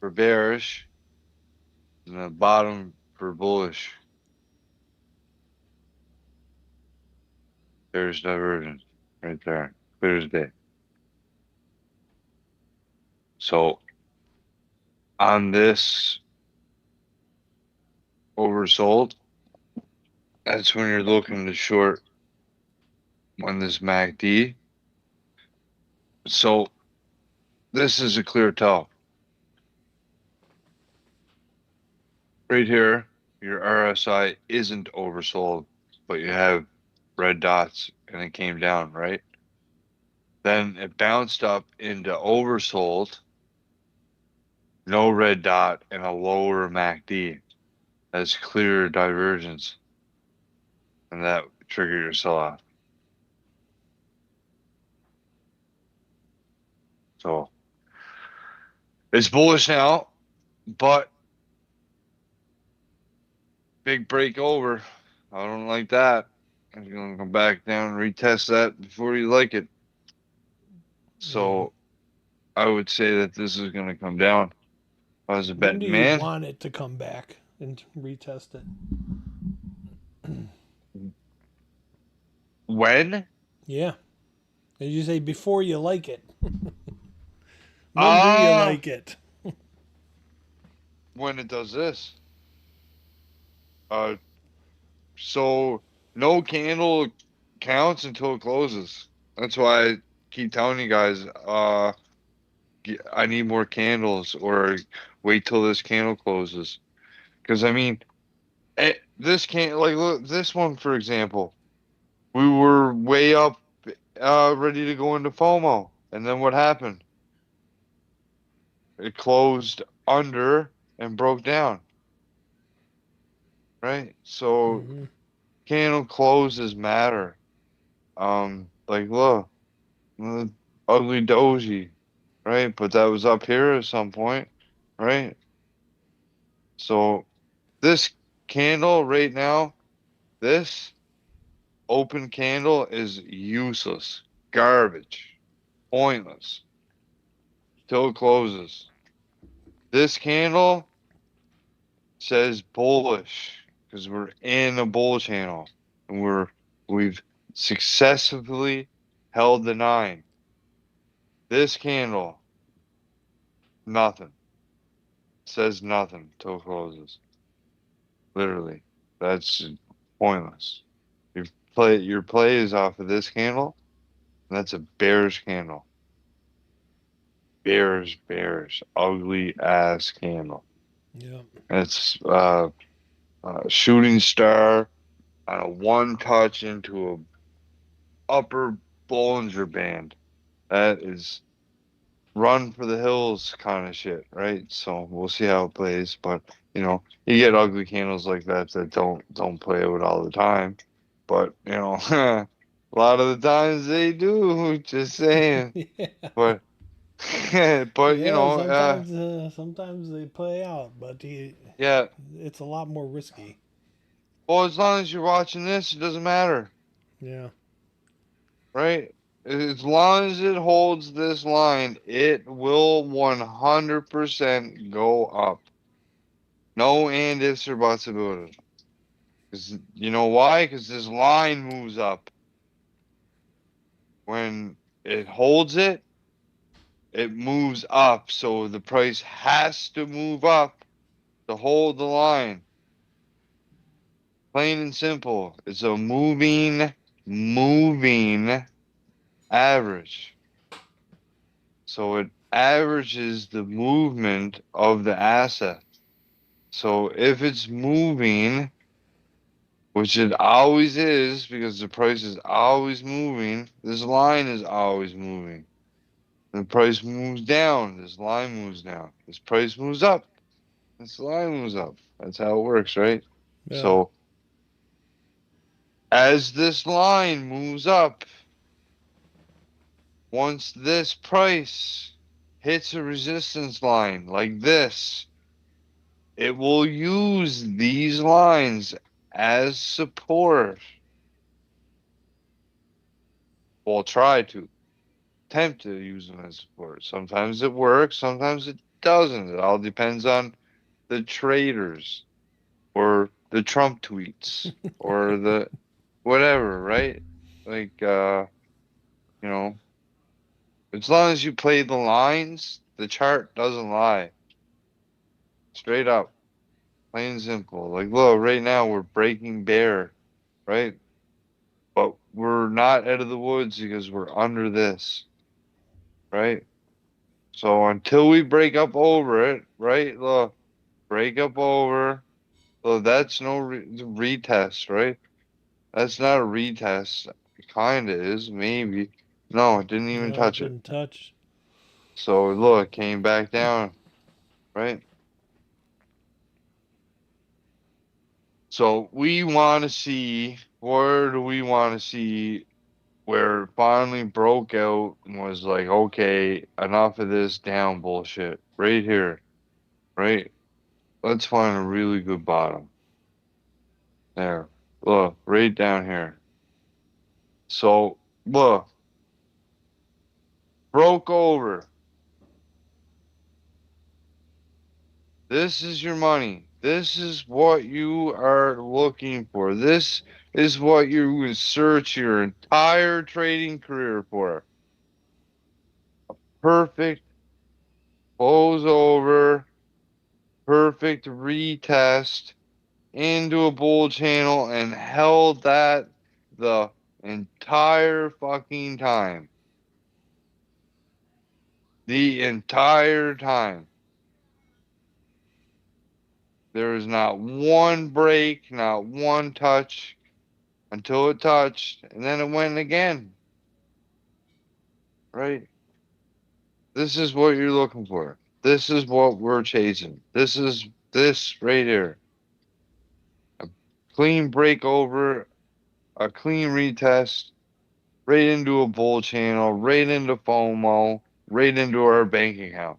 for bearish and the bottom for bullish. There's divergence right there. Clear as day. So on this oversold, that's when you're looking to short on this MACD. So this is a clear tell. Right here, your RSI isn't oversold, but you have red dots and it came down, right? Then it bounced up into oversold, no red dot, and a lower MACD. That's clear divergence. And that triggered your sell-off. So it's bullish now, but big break over. I don't like that. I'm going to come back down and retest that before you like it. So I would say that this is going to come down. If I was a When do betting you man. want it to come back and retest it? When? Yeah. Did you say before you like it? When do you like it? When it does this. So no candle counts until it closes. That's why I keep telling you guys, I need more candles or wait till this candle closes. Because I mean, this can't like look, this one for example. We were way up, ready to go into FOMO, and then what happened? It closed under and broke down. Right? So candle closes matter. Like look, ugly doji, right? But that was up here at some point, right? So this candle right now, this open candle is useless, garbage, pointless till it closes. This candle says bullish because we're in a bull channel and we've successfully held the 9. This candle, nothing. Says nothing till it closes. Literally. That's pointless. Your play is off of this candle, and that's a bearish candle. Bearish, ugly ass candle. Yeah. It's shooting star on a one touch into a upper Bollinger Band. That is run for the hills kind of shit, right? So we'll see how it plays, but you get ugly candles like that don't play out all the time, but a lot of the times they do. Just saying, Yeah. but but Yeah, sometimes they play out, but yeah. it's a lot more risky. Well, as long as you're watching this, it doesn't matter, Yeah. right? As long as it holds this line, it will 100% go up. No and ifs or buts about it. 'Cause you know why? Because this line moves up. When it holds it, it moves up. So the price has to move up to hold the line. Plain and simple. It's a moving average. So it averages the movement of the asset. So if it's moving, which it always is because the price is always moving, this line is always moving. The price moves down, this line moves down. This price moves up, this line moves up. That's how it works, right? Yeah. So as this line moves up, once this price hits a resistance line like this, it will use these lines as support. Well, try to attempt to use them as support. Sometimes it works, sometimes it doesn't. It all depends on the traders or the Trump tweets or the whatever, right? Like, you know, as long as you play the lines, the chart doesn't lie. Straight up, plain and simple. Like, look, right now we're breaking bear, right? But we're not out of the woods because we're under this, right? So until we break up over it, right? Look, break up over. Look, that's no retest, right? That's not a retest. It kinda is, maybe. No, it didn't even No, it touch it. didn't touch. So look, it came back down, right? So we want to see, where do we want to see where it finally broke out and was like, okay, enough of this down bullshit. Right here, right? Let's find a really good bottom. There. Look, right down here. So, look, broke over. This is your money. This is what you are looking for. This is what you would search your entire trading career for. Perfect close over, perfect retest into a bull channel and held that the entire fucking time. The entire time. There was not one break, not one touch until it touched, and then it went again. Right? This is what you're looking for. This is what we're chasing. This is this right here. A clean break over, a clean retest, right into a bull channel, right into FOMO, right into our bank account.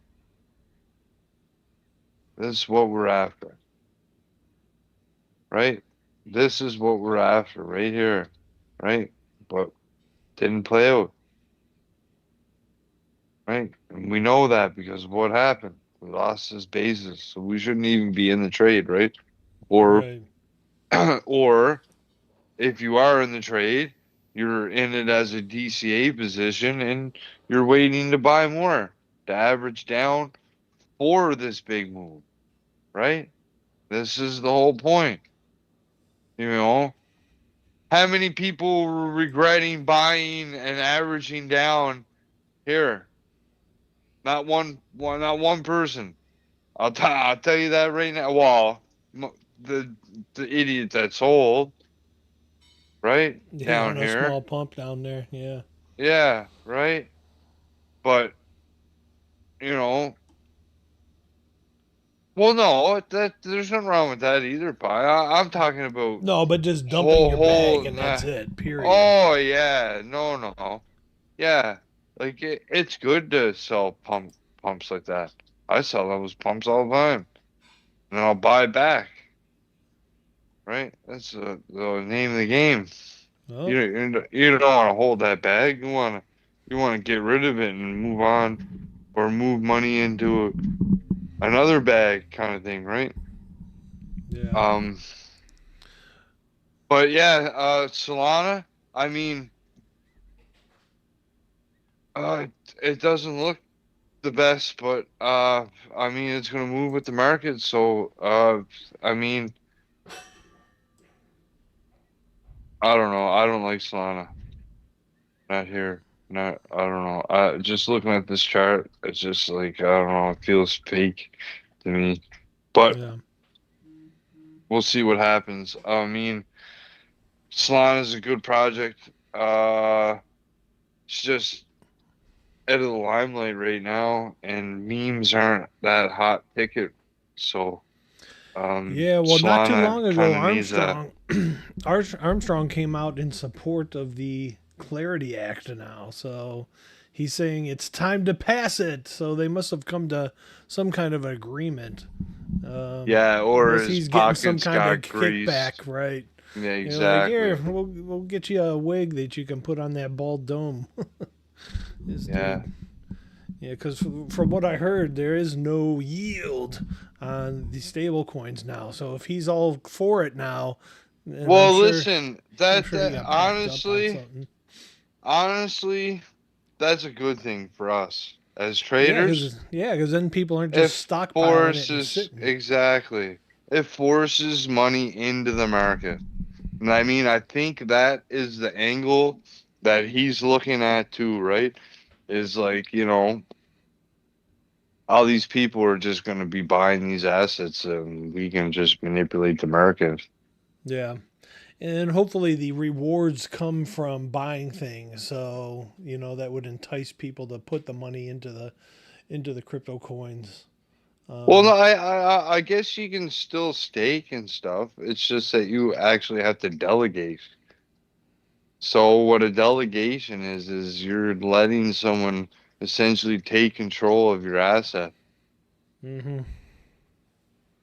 This is what we're after. Right? This is what we're after right here. Right? But didn't play out. Right? And we know that because of what happened. We lost his basis, so we shouldn't even be in the trade, right? Or Right. or if you are in the trade, you're in it as a DCA position and you're waiting to buy more to average down for this big move, right? This is the whole point. You know, how many people were regretting buying and averaging down here? Not one person. I'll tell you that right now. Well, the the idiot that sold, right? Yeah, Down on a here. small pump down there. Yeah. Yeah, right. But, you know, well, no, that there's nothing wrong with that either, Pi. I'm talking about No, but just dumping your bag and nah. that's it. Period. Oh yeah, no. Yeah. Like it's good to sell pumps like that. I sell those pumps all the time. And then I'll buy back. Right? That's the name of the game. Well, You don't want to hold that bag. You want to get rid of it and move on, or move money into another bag kind of thing, right? yeah. Um, but yeah, Solana. I mean, uh, it doesn't look the best, but I mean, it's gonna move with the market. So, I mean, I don't know. I don't like Solana. Not here. Not. I don't know. Just looking at this chart, it's just like I don't know. It feels fake to me. But Yeah. we'll see what happens. I mean, Solana is a good project. It's just out of the limelight right now, and memes aren't that hot ticket. So, Yeah, well, not too Solana long ago, kind of needs that. Armstrong Armstrong came out in support of the Clarity Act now. So he's saying it's time to pass it. So they must have come to some kind of agreement. Yeah, or Unless his he's getting some pockets kind of got greased. kickback, right? Yeah, You know, like here, exactly. we'll get you a wig that you can put on that bald dome. This Yeah. dude. Yeah, because from what I heard, there is no yield on the stable coins now. So if he's all for it now, then Well, listen, I'm sure he that got backed up on honestly, something. honestly, that's a good thing for us as Yeah, traders. because then people aren't It just stockpiling it and forces sitting. exactly. It forces money into the market. And I mean, I think that is the angle that he's looking at too, right? Is like, all these people are just going to be buying these assets and we can just manipulate the market. Yeah. And hopefully the rewards come from buying things. So, that would entice people to put the money into the crypto coins. Well, no, Um, I guess you can still stake and stuff. It's just that you actually have to delegate. So what a delegation is you're letting someone essentially take control of your asset. mhm.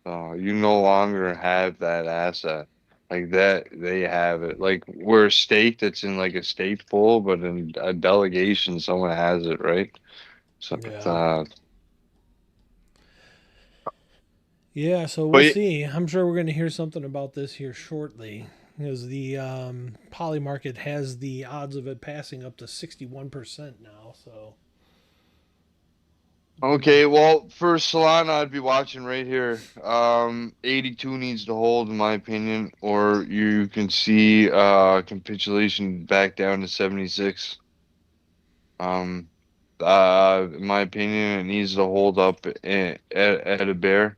You no longer have that asset. Like that, they have it. Like we're a state that's in like a state pool, but in a delegation, someone has it, right? So, Yeah. Yeah, so we'll but see. I'm sure we're going to hear something about this here shortly because the poly market has the odds of it passing up to 61% now. So, okay, well, for Solana, I'd be watching right here. 82 needs to hold, in my opinion, or you can see capitulation back down to 76. Um, in my opinion, it needs to hold up at a bear.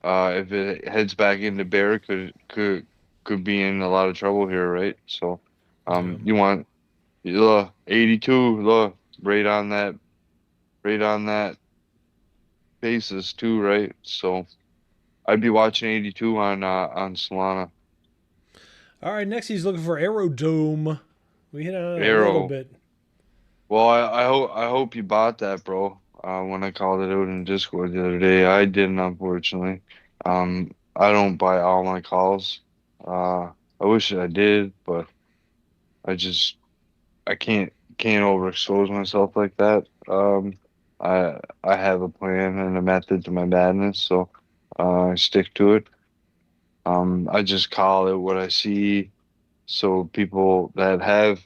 If it heads back into bear, could be in a lot of trouble here, right? So, yeah. you want 82, right on that basis too, right? So I'd be watching 82 on Solana. All right, next he's looking for Aerodome. We hit on it a little Arrow. bit. Well, I hope you bought that, bro. When I called it out in Discord the other day, I didn't, unfortunately. I don't buy all my calls. I wish I did, but I just I can't overexpose myself like that. I have a plan and a method to my madness, so I stick to it. I just call it what I see. So people that have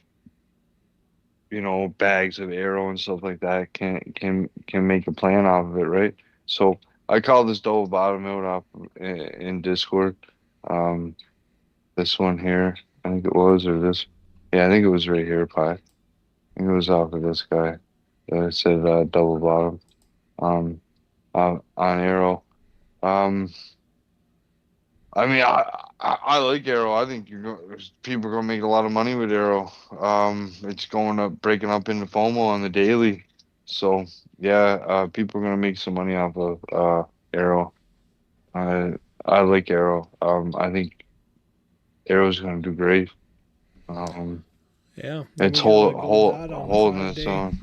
you know, bags of arrow and stuff like that can make a plan off of it, right? So I call this double bottom out off in Discord. Um, this one here, I think it was, or this, yeah, I think it was right here, Pi. I think it was off of this guy. It said double bottom on arrow. Um, I mean, I like Arrow. I think people are gonna make a lot of money with Arrow. It's going up, breaking up into FOMO on the daily. So yeah, people are gonna make some money off of Arrow. I I like Arrow. I think Arrow's gonna do great. Um, Yeah. Then it's we got a gold dot on the holding five its day. own.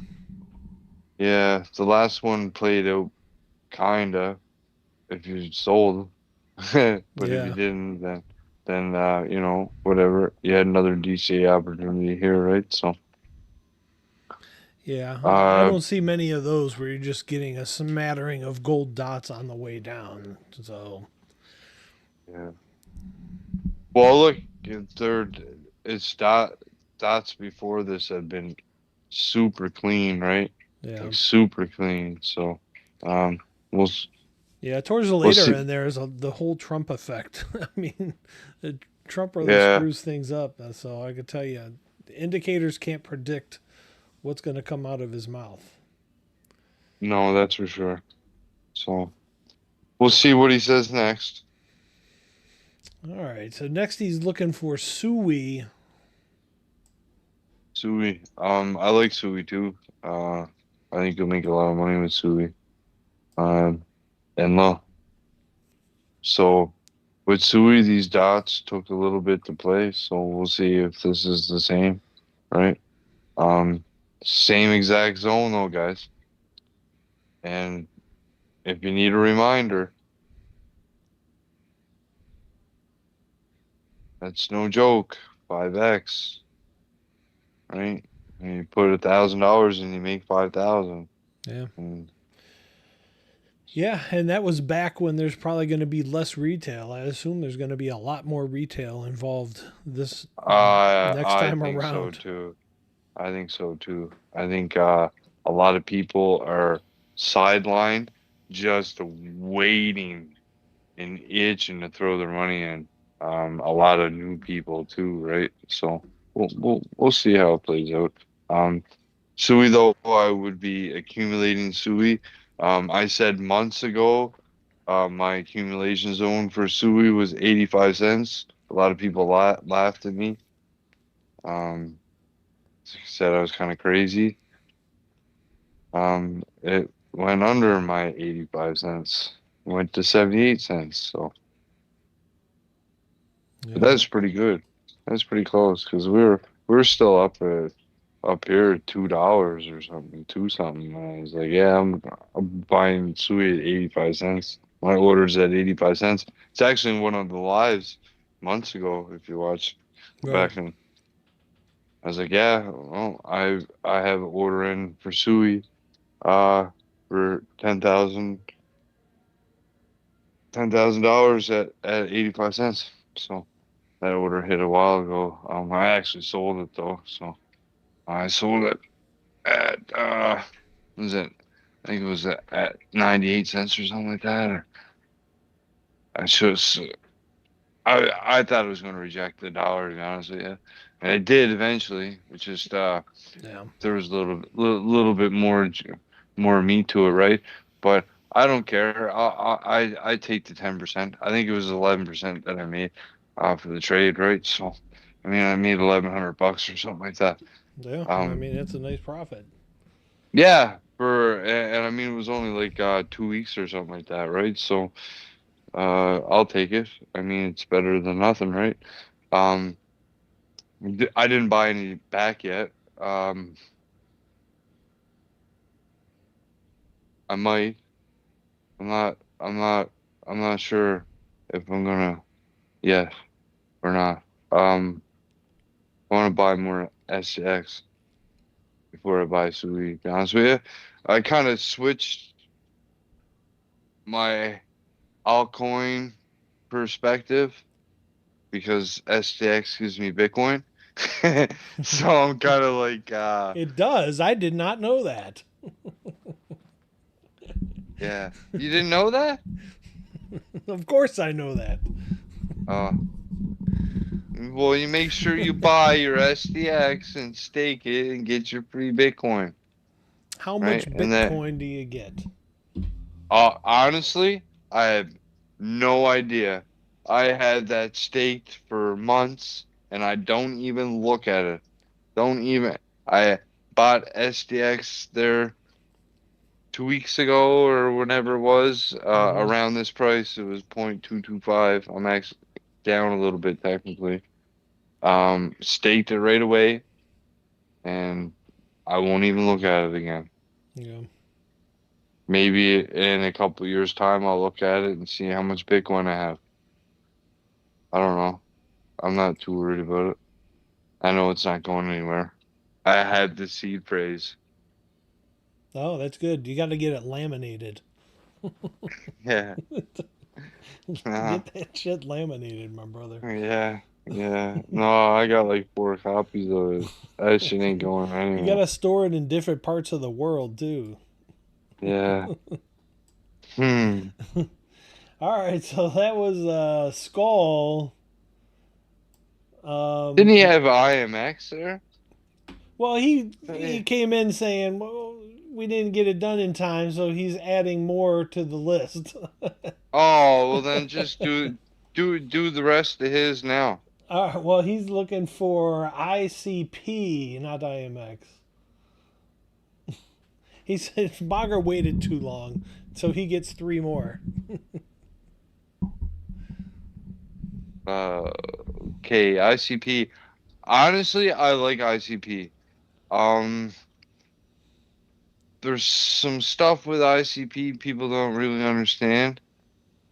Yeah, the last one played out kinda. If you sold, but if you Yeah. didn't, then you know, whatever. You had another DCA opportunity here, right? So Yeah. I uh don't see many of those where you're just getting a smattering of gold dots on the way down. So, yeah. Well, look, it's dots before this have been super clean, right? yeah. Like super clean. So um we'll s- Yeah. Towards the we'll later see. end, there's the whole Trump effect. I mean, Trump really Yeah, screws things up. So I could tell you, the indicators can't predict what's going to come out of his mouth. no, that's for sure. So we'll see what he says next. All right. So next he's looking for Sui. Sui. I like Sui too. I think you'll make a lot of money with Sui. Um, and low. So with Sui, these dots took a little bit to play. So we'll see if this is the same, right? Um, Same exact zone though, guys. And if you need a reminder, that's no joke. 5x, right? And you put $1,000 and you make 5,000. Yeah. And Yeah, and that was back when there's probably going to be less retail. I assume there's going to be a lot more retail involved this next I time think so around. too. I think so too. I think a lot of people are sidelined, just waiting and itching to throw their money in. A lot of new people too, right? So we'll see how it plays out. Sui though, I would be accumulating Sui. I said months ago, my accumulation zone for Sui was 85 cents. A lot of people laughed at me. Um, Said I was kind of crazy. It went under my 85 cents, went to 78 cents. So but Yeah. that's pretty good. That's pretty close because we were still up here at $2 or something, two something. And I was like, yeah, I'm buying Sui at 85 cents. My order's at 85 cents. It's actually one of the lives months ago. If you watch, go Right. back and I was like, yeah, well, I have an order in for Sui for $10,000 at 85 cents. So that order hit a while ago. I actually sold it though. So I sold it at what was it? I think it was at 98 cents or something like that. Or I should I thought it was going to reject the dollar, to be honest with you. And it did eventually. It's just Yeah. there was a little bit more meat to it, right? But I don't care. I take the 10%. I think it was 11% that I made off of the trade, right? So I mean, I made $1,100 or something like that. Yeah. I Um, mean, it's a nice profit. yeah, and I mean it was only like 2 weeks or something like that, right? So I'll take it. I mean, it's better than nothing, right? Um, I didn't buy any back yet. Um, I might. I'm not. I'm not. I'm not sure if I'm gonna. Yes or not. I want to buy more SX before I buy Sui. To be honest with you, I kind of switched my altcoin perspective because STX gives me Bitcoin. So I'm kind of like, It does. I did not know that. yeah. You didn't know that? Of course I know that. Oh, well, you make sure you buy your SDX and stake it and get your free Bitcoin, How much right? And that, Bitcoin do you get? honestly, I have no idea. I had that staked for months and I don't even look at it. Don't even. I bought SDX there 2 weeks ago or whenever it was, Hmm. around this price. It was 0.225. I'm actually down a little bit technically. Staked it right away and I won't even look at it again. Yeah. Maybe in a couple years' time, I'll look at it and see how much Bitcoin I have. I don't know. I'm not too worried about it. I know it's not going anywhere. I had the seed phrase. Oh, that's good. You got to get it laminated. Yeah. Uh, Get that shit laminated, my brother. yeah. Yeah. No, I got like 4 copies of it. That shit ain't going You got anywhere. to store it in different parts of the world too. Yeah. Hmm. All right, so that was Skull. Didn't he He, have IMX there? well, he Eh. came in saying, well, we didn't get it done in time, so he's adding more to the list. Oh, well then just do the rest of his now. Well, he's looking for ICP, not IMX. He said Bogger waited too long, so he gets three more. Uh, okay, ICP. Honestly, I like ICP. Um, there's some stuff with ICP people don't really understand.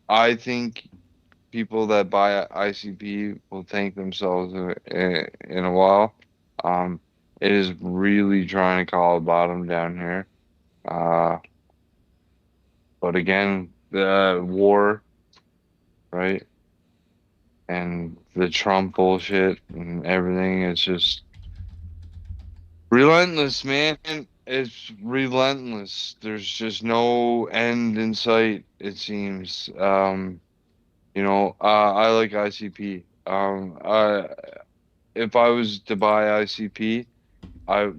I think people that buy ICP will thank themselves in a while. Um, it is really trying to call a bottom down here. Uh, but again, the war, right? And the Trump bullshit and everything is just relentless, man. It's relentless. There's just no end in sight, it seems. I like ICP. If I was to buy ICP,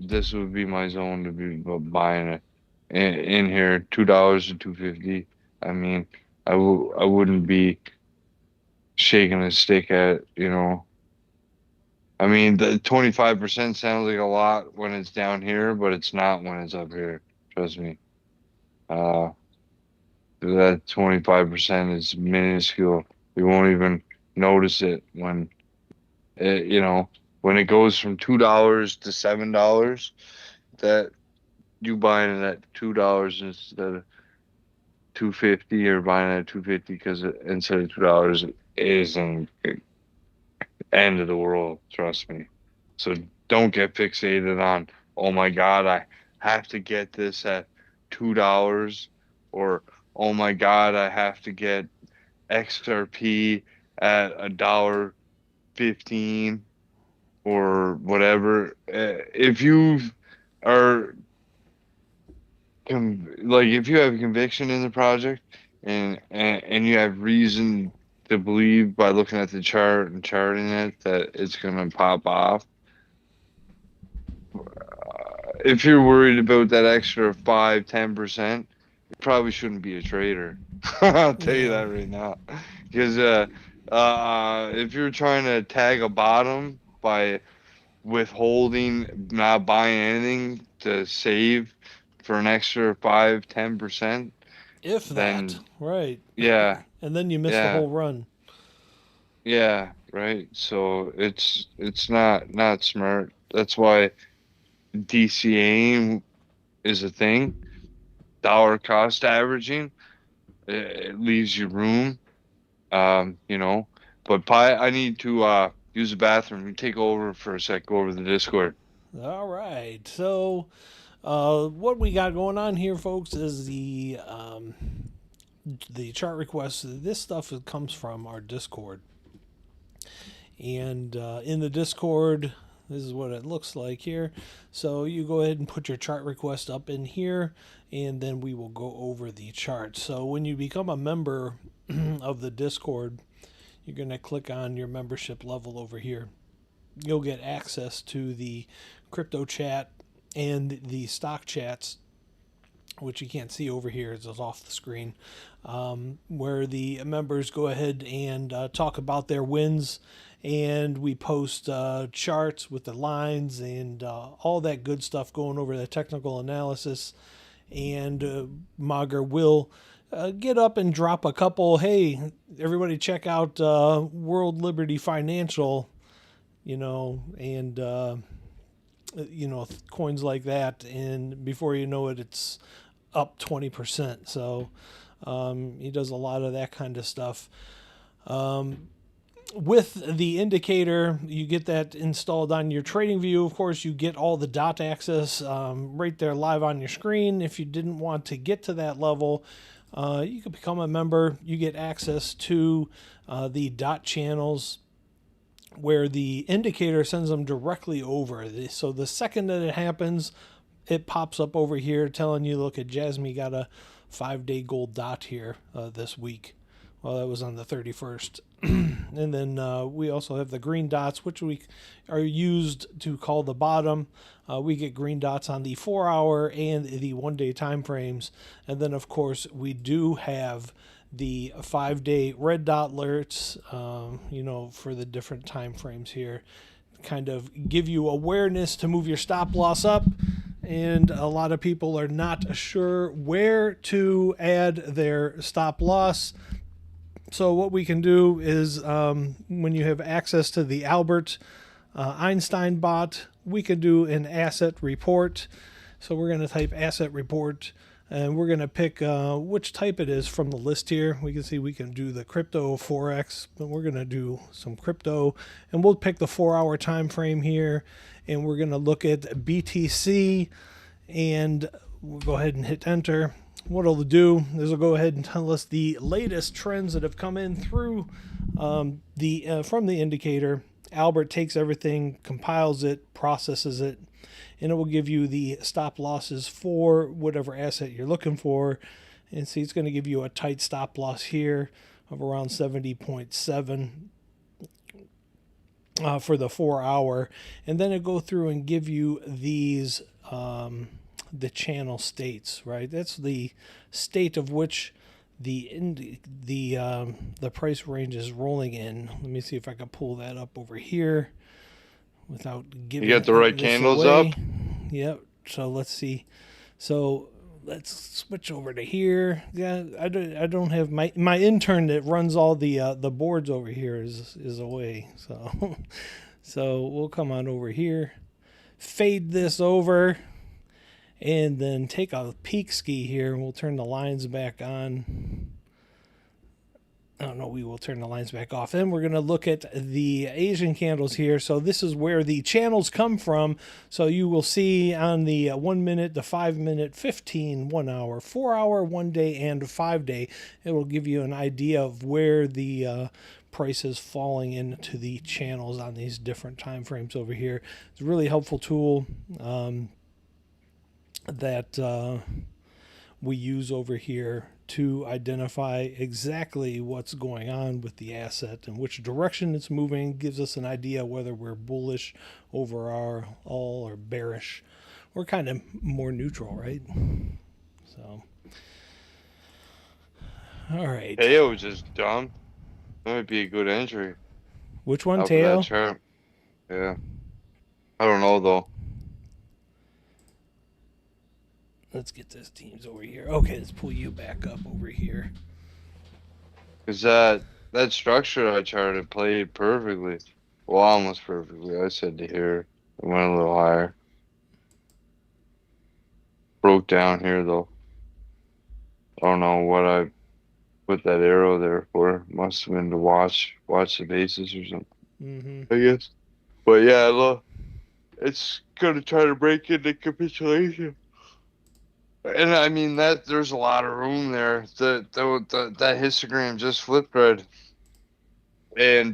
this would be my zone to be buying it in here, $2 to 250. I mean, I wouldn't be shaking a stick at. I mean, the 25% sounds like a lot when it's down here, but it's not when it's up here. Trust me. Uh, that 25% is minuscule. You won't even notice it when it goes from $2 to $7, that you buying it at $2 instead of 250, or buying it at 250 because instead of $2 isn't end of the world. Trust me. So don't get fixated on, oh my God, I have to get this at $2, or oh my God, I have to get XRP at $1.15 or whatever. If you are like, if you have conviction in the project and you have reason to believe by looking at the chart and charting it that it's gonna pop off. If you're worried about that extra 5-10%, you probably shouldn't be a trader. I'll tell you Yeah. that right now. Because if you're trying to tag a bottom by withholding, not buying anything to save for an extra 5-10%, If that, then right. yeah, And then you miss the yeah, whole run. yeah, right. So it's not smart. That's why DCA is a thing. Dollar cost averaging, it leaves you room. um you know but Pi, I need to use the bathroom. You take over for a sec. Go over the Discord. All right. So, what we got going on here, folks, is the chart requests. This stuff comes from our Discord, and in the Discord, This is what it looks like here. So you go ahead and put your chart request up in here, and then we will go over the chart. So when you become a member of the Discord, you're going to click on your membership level over here. You'll get access to the crypto chat and the stock chats, which you can't see over here, it's off the screen, where the members go ahead and talk about their wins, and we post charts with the lines and all that good stuff, going over the technical analysis. And Mager will get up and drop a couple, hey, everybody check out World Liberty Financial, and coins like that, and before you know it, it's up 20%. So he does a lot of that kind of stuff. With the indicator, you get that installed on your TradingView. Of course, you get all the dot access right there live on your screen. If you didn't want to get to that level, you could become a member. You get access to the dot channels, where the indicator sends them directly over. So the second that it happens, it pops up over here telling you, look, at Jasmine got a 5-day gold dot here this week. Well, that was on the 31st. And then we also have the green dots, which we are used to call the bottom. We get green dots on the 4-hour and the 1-day time frames. And then, of course, we do have the 5-day red dot alerts, for the different time frames here, kind of give you awareness to move your stop loss up. And a lot of people are not sure where to add their stop loss. So what we can do is, when you have access to the Albert Einstein bot, we can do an asset report. So we're going to type asset report, and we're going to pick which type it is from the list here. We can see we can do the crypto Forex, but we're going to do some crypto, and we'll pick the 4-hour time frame here, and we're going to look at BTC, and we'll go ahead and hit enter. What it'll do is it'll go ahead and tell us the latest trends that have come in through from the indicator. Albert takes everything, compiles it, processes it, and it will give you the stop losses for whatever asset you're looking for. And see, it's going to give you a tight stop loss here of around 70.7 for the 4-hour. And then it go through and give you these the channel states, right? That's the state of which the price range is rolling in. Let me see if I can pull that up over here without giving. You got the right candles up? Yep. So let's see. So let's switch over to here. Yeah, I don't have my intern that runs all the boards over here is away. So so we'll come on over here, fade this over, and then take a peek ski here, and we'll turn the lines back on. Oh no, we will turn the lines back off. Then we're going to look at the Asian candles here. So this is where the channels come from. So you will see on the 1 minute, the 5 minute, 15, 1 hour, 4 hour, 1 day, and 5-day. It will give you an idea of where the price is falling into the channels on these different time frames over here. It's a really helpful tool that we use over here to identify exactly what's going on with the asset and which direction it's moving. Gives us an idea whether we're bullish overall or bearish. We're kind of more neutral, right? So, all right. Teo was just dumb. That would be a good entry. Which one, Teo? Yeah. I don't know, though. Let's get this teams over here. Okay, let's pull you back up over here. Because that structure I charted played perfectly. Well, almost perfectly. I said to here. It went a little higher. Broke down here, though. I don't know what I put that arrow there for. Must have been to watch the basis or something. I guess. But yeah, look, it's going to try to break into capitulation. And I mean there's a lot of room there. That histogram just flipped red, and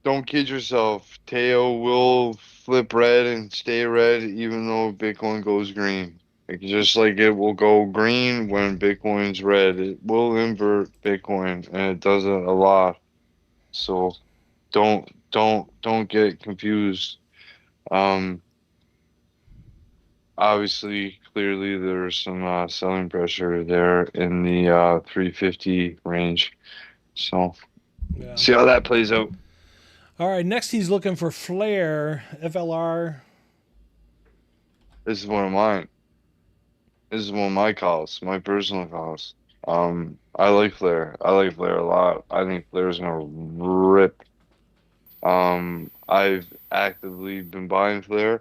don't kid yourself. Teo will flip red and stay red even though Bitcoin goes green. Like, just like it will go green when Bitcoin's red. It will invert Bitcoin, and it does it a lot. So don't get confused. Obviously, clearly there's some selling pressure there in the 350 range. So Yeah. see how that plays out. All right. Next, he's looking for Flare, FLR. This is one of mine. This is one of my calls, my personal calls. I like Flare. I like Flare a lot. I think Flare's gonna rip. I've actively been buying Flare.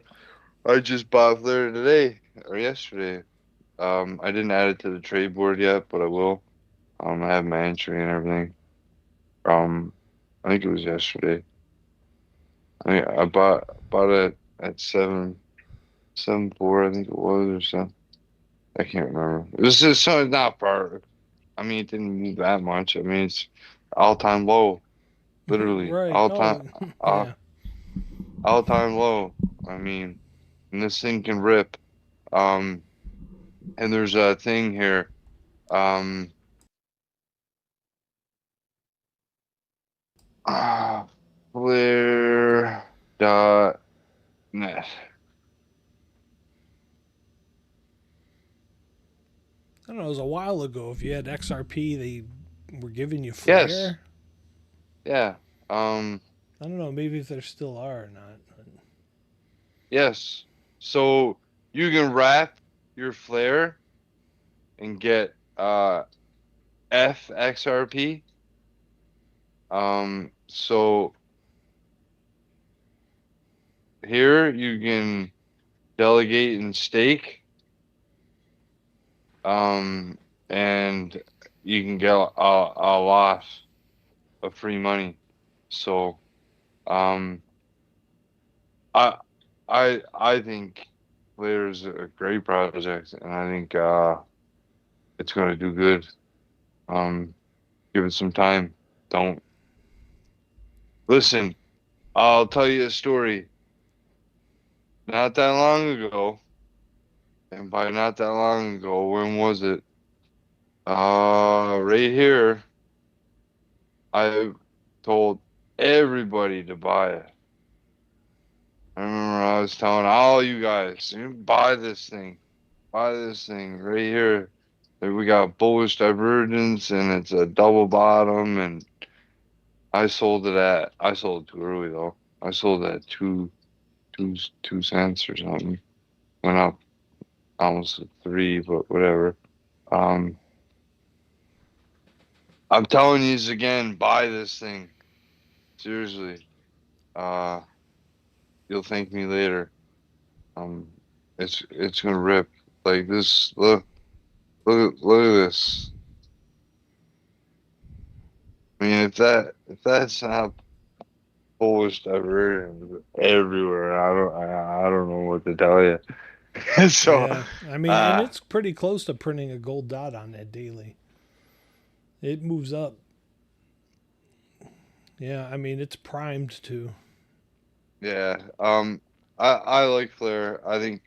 I just bought Flare today or yesterday. I didn't add it to the trade board yet, but I will. I have my entry and everything. I think it was yesterday. I bought it at 7.74, I think it was, or something. I can't remember. It was just so not far. I mean, it didn't move that much. I mean, it's all-time low, literally Right. all-time, Oh, uh, yeah. all-time low. I mean, and this thing can rip. Um, and there's a thing here. Um, ah, Flare dot net. I don't know. It was a while ago. If you had XRP, they were giving you Yes, Flare. yeah. Um, I don't know. Maybe if there still are or not. yes. So you can wrap your Flare and get FXRP. So here you can delegate and stake, um, and you can get a lot of free money. So, um, I I think Flare's a great project, and I think it's going to do good. Um, give it some time. Don't listen. I'll tell you a story. Not that long ago, and by not that long ago, when was it? Right here, I told everybody to buy it. I remember I was telling all you guys, you buy this thing. Buy this thing right here. Like, we got bullish divergence and it's a double bottom, and I sold it too early though. I sold it at 2 cents or something. Went up almost to 3, but whatever. Um, I'm telling you again, buy this thing. Seriously. Uh, you'll thank me later. Um, it's gonna rip. Like this. Look at this. I mean, if that's not Polish diversion everywhere, I don't know what to tell you. So, Yeah. I mean, and uh, it's pretty close to printing a gold dot on that daily. It moves up. Yeah. I mean, it's primed to. yeah. I like Flare. I think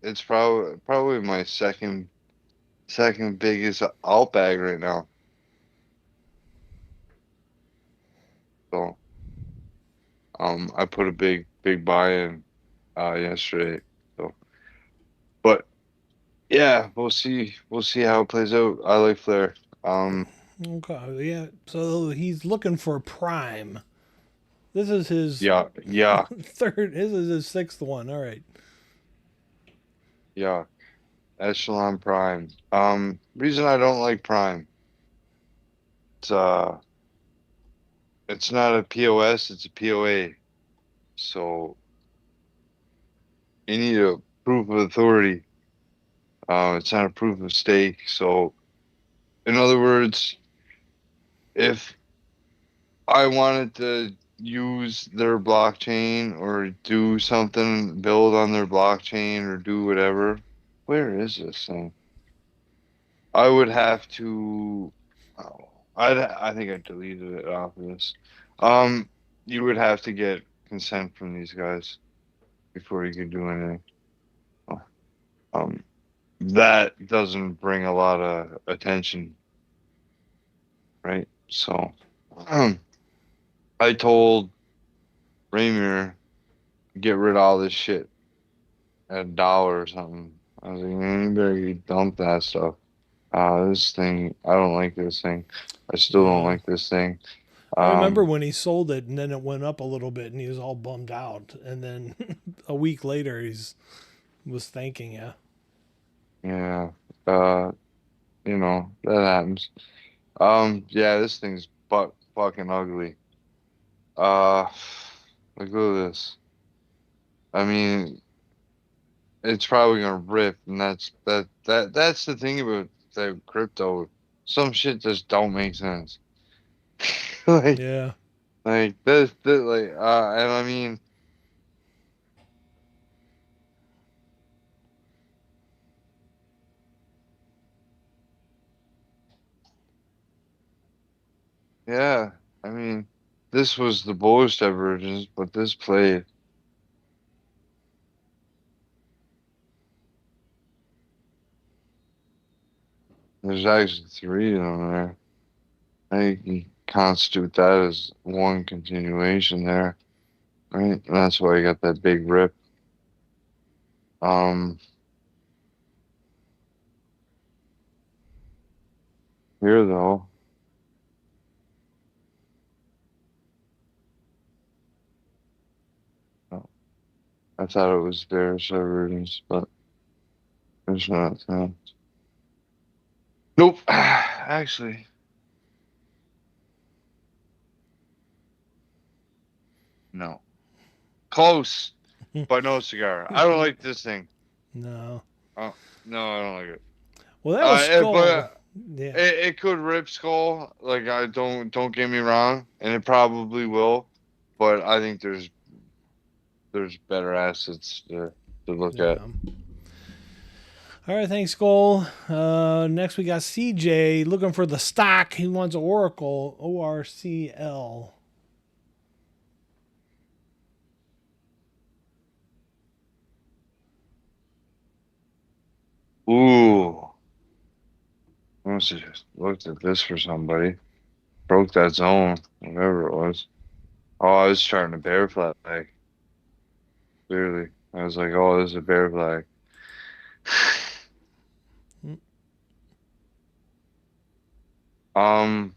it's probably my second biggest alt bag right now. So, I put a big buy in yesterday. So, but yeah, we'll see how it plays out. I like Flare. Okay. Yeah. So he's looking for Prime. This is his Yeah, yeah, third. This is his sixth one. All right. yeah. Echelon Prime. Reason I don't like Prime. It's uh, it's not a POS. It's a POA. So you need a proof of authority. It's not a proof of stake. So in other words, if I wanted to use their blockchain or do something, build on their blockchain or do whatever, where is this thing? I would have to. Oh. I think I deleted it off of this. You would have to get consent from these guys before you could do anything. Um, that doesn't bring a lot of attention, right? So, um, I told Rainier get rid of all this shit at $1 or something. I was like, man, you better dump that stuff. This thing, I don't like this thing. I still don't Yeah. like this thing. I remember Um, when he sold it and then it went up a little bit and he was all bummed out. And then a week later, was thanking you. yeah, that happens. Yeah, this thing's fucking ugly. Uh, look at this. I mean, it's probably gonna rip, and that's the thing about the crypto. Some shit just don't make sense. like Yeah. and I mean, yeah, I mean, this was the bullish divergence, but this played. There's actually 3 of them there. I think you can constitute that as one continuation there, right? And that's why you got that big rip. Um, Here though, oh, I thought it was bearish divergence, but it's not. Nope. Actually, no. Close, but no cigar. I don't like this thing. No. Oh, no, I don't like it. Well, that was Skull. But Yeah. it could rip skull. Like I don't get me wrong, and it probably will. But I think there's better assets to look Yeah. at. All right, thanks, Skull. Next, we got CJ looking for the stock. He wants Oracle, ORCL. Ooh, I must have just looked at this for somebody. Broke that zone, whatever it was. Oh, I was starting a bear flag. Clearly, I was like, "Oh, this is a bear flag." Um,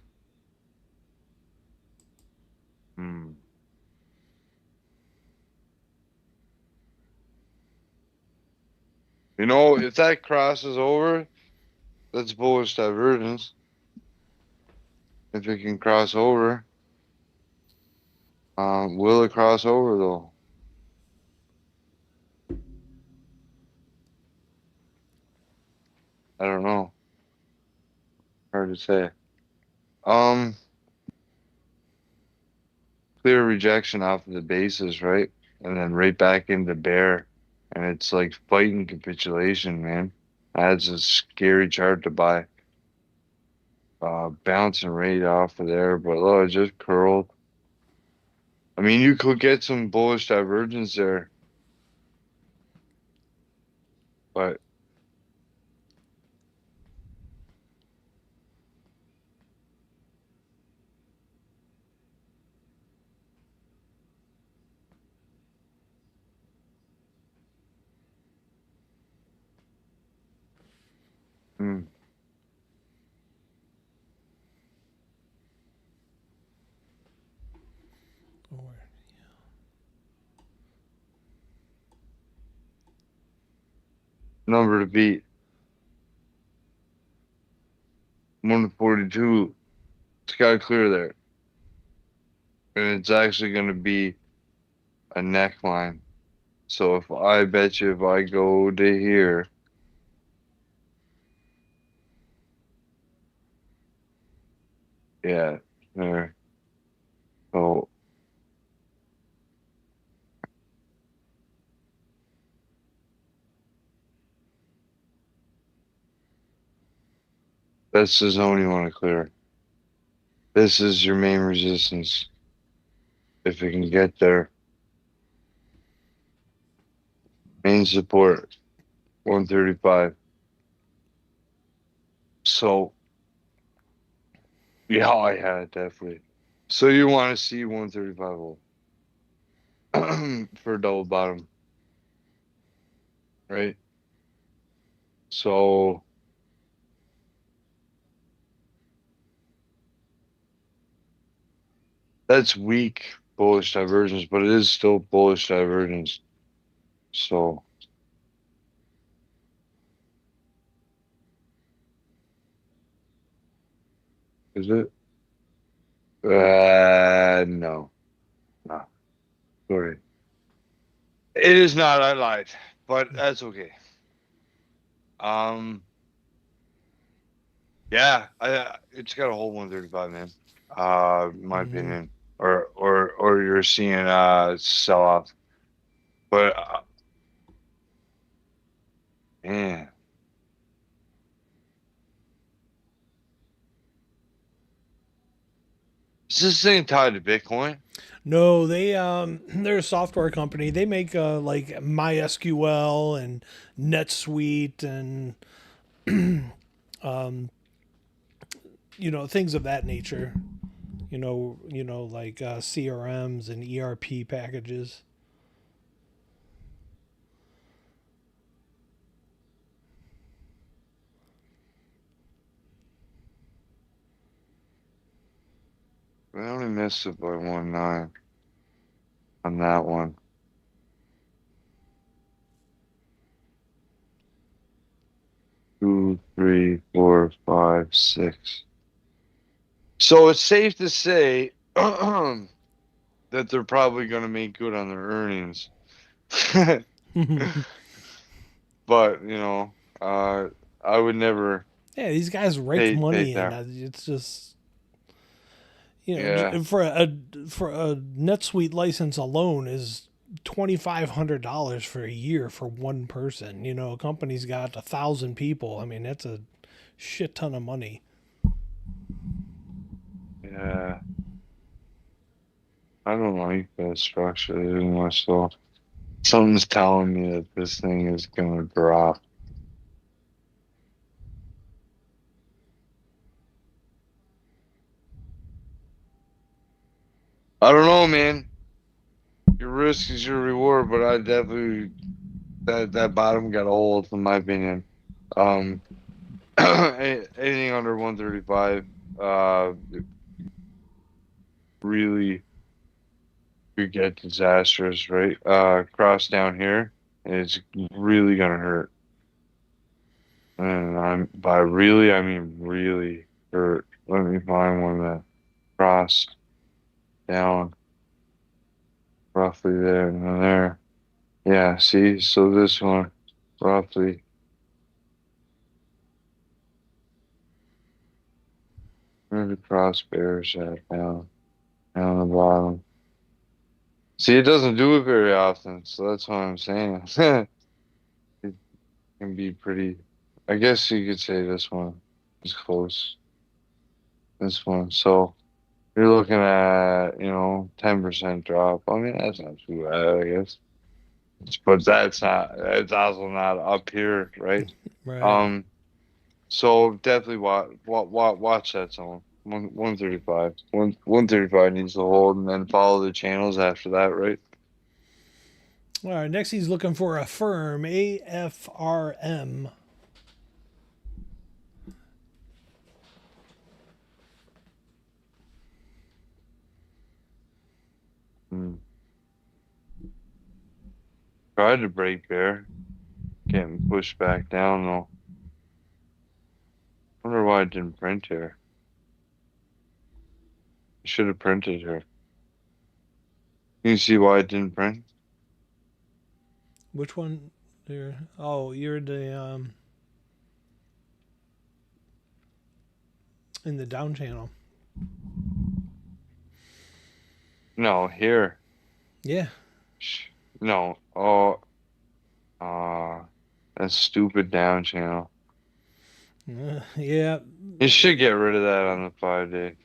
hmm. If that crosses over, that's bullish divergence. If it can cross over, will it cross over though? I don't know. Hard to say. Um, Clear rejection off of the bases, right? And then right back into bear. And it's like fighting capitulation, man. That's a scary chart to buy. Bouncing right off of there, but oh, it just curled. I mean, you could get some bullish divergence there, but hmm. Number to beat 142. It's got to clear there, and it's actually going to be a neckline. So if I bet you if I go to here, yeah, there. So that's the zone you want to clear. This is your main resistance. If it can get there. Main support, 135. So, yeah, definitely. So you want to see 135 volt for a double bottom, right? So that's weak bullish divergence, but it is still bullish divergence. So is it? No. Sorry. It is not. I lied, but that's okay. Yeah, it's got a whole 135, man. In my opinion, or you're seeing sell off, but man, is this thing tied to Bitcoin? No, they're a software company. They make like MySQL and NetSuite and things of that nature. Like CRMs and ERP packages. We only missed it by 1.9 on that one. Two, three, four, five, six. So it's safe to say that they're probably going to make good on their earnings. But I would never Yeah, these guys rake pay money in. that. It's just Yeah, for a NetSuite license alone is $2,500 for a year for one person. A company's got 1,000 people. I mean, that's a shit ton of money. yeah. I don't like that structure anymore. So something's telling me that this thing is gonna drop. I don't know, man. Your risk is your reward, but I definitely that bottom got a hold, in my opinion. Um, anything under 135, really could get disastrous, right? Cross down here, it's really gonna hurt. And by really, I mean really hurt. Let me find one that crossed down roughly there and then there. Yeah, see, so this one roughly. Where the cross bears at down the bottom. See, it doesn't do it very often, so that's what I'm saying. It can be pretty. I guess you could say this one is close. This one, so you're looking at 10% drop. I mean, that's not too bad, I guess. But that's not. It's also not up here, right? Right. Um. So definitely watch that zone. 135. 135 needs to hold, and then follow the channels after that, right? All right. Next, he's looking for a firm, AFRM. Hmm. Tried to break there, getting pushed back down though. Wonder why it didn't print here. It should have printed here. You see why it didn't print? Which one? Oh, you're in the down channel. No, here. Yeah. No. Oh, that stupid down channel. Yeah. You should get rid of that on the 5-day.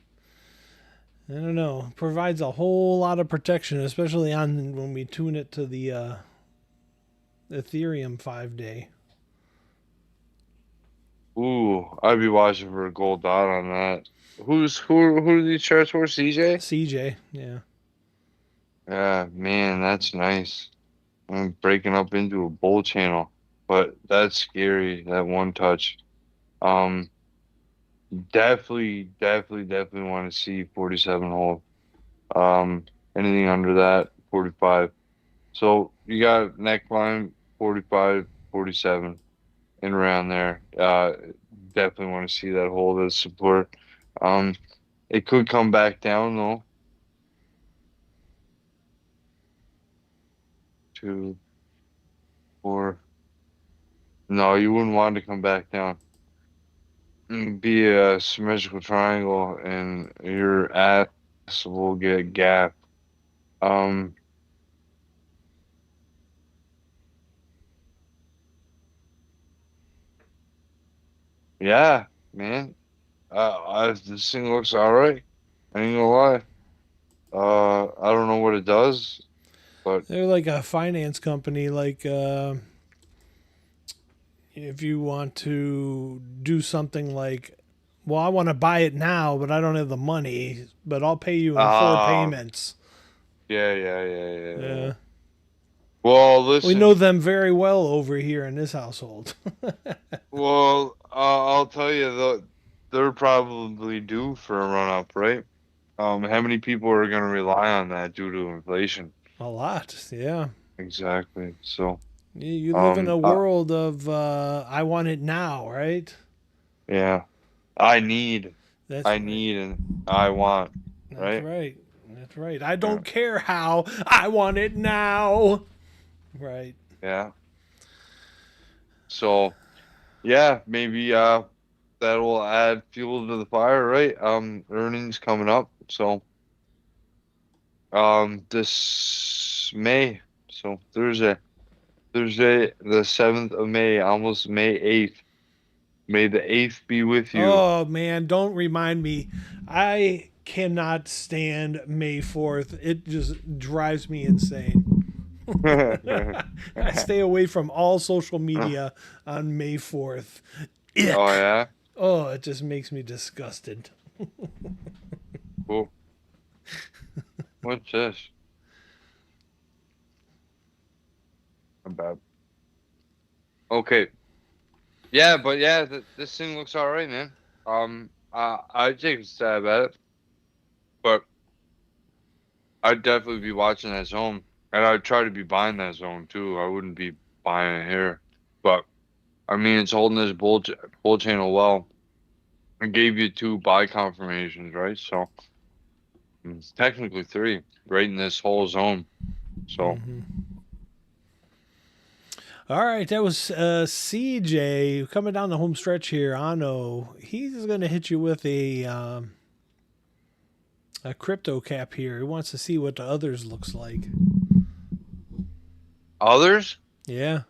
I don't know. Provides a whole lot of protection, especially on when we tune it to the Ethereum 5-day. Ooh, I'd be watching for a gold dot on that. Who are these charts for? CJ? CJ, yeah. Yeah, man, that's nice. I'm breaking up into a bull channel, but that's scary. That one touch. Um, definitely want to see 47 hold. Um, anything under that, 45. So you got neckline 45, 47, and around there. Definitely want to see that hold as support. Um, it could come back down though. 2, 4. No, you wouldn't want to come back down. Be a symmetrical triangle, and your ass will get gapped. Um, yeah, man. This thing looks all right. I ain't gonna lie. I don't know what it does, but They're like a finance company. Like if you want to do something like, well, I want to buy it now, but I don't have the money, but I'll pay you in 4 payments. yeah. Yeah. Well, We know listen. them very well over here in this household. Well, I'll tell you though, they're probably due for a run up, right? How many people are gonna rely on that due to inflation? A lot, yeah. Exactly. So, You live in a uh, world of I want it now, right? yeah, I need, That's I right. need, and I want, That's right? right. That's right. I Yeah, don't care how. I want it now. Right. yeah. So, yeah, maybe that will add fuel to the fire, right? Earnings coming up, so this May, so Thursday, the 7th of May, almost May 8th. May the 8th be with you. Oh man, don't remind me. I cannot stand May 4th. It just drives me insane. I stay away from all social media on May 4th. Oh Ick. yeah? Oh, it just makes me disgusted. Cool. What's this? I'm bad. Okay. Yeah, but yeah, this thing looks all right, man. I'd take a stab at it, but I'd definitely be watching that zone, and I'd try to be buying that zone too. I wouldn't be buying it here, but I mean, it's holding this bull channel well. I gave you 2 buy confirmations, right? So technically 3, right in this whole zone. So All right, that was CJ coming down the home stretch here. Ano, he's going to hit you with a crypto cap here. He wants to see what the others looks like. others, Yeah,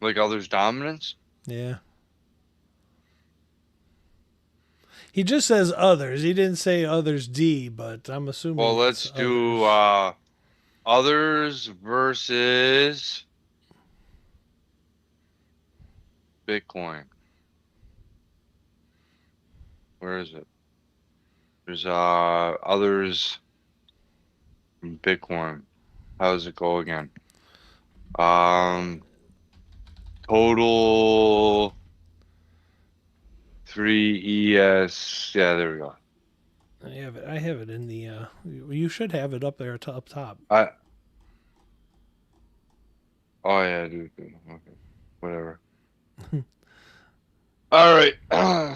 like others' dominance. yeah. He just says others. He didn't say others D, but I'm Well, assuming it's let's do others. others versus Bitcoin. Where is it? There's others Bitcoin. How does it go again? Um, total 3 ES. Yeah, there we go. I have it. I have it in the. You should have it up there up top. I Oh yeah, dude. Okay, whatever. All right.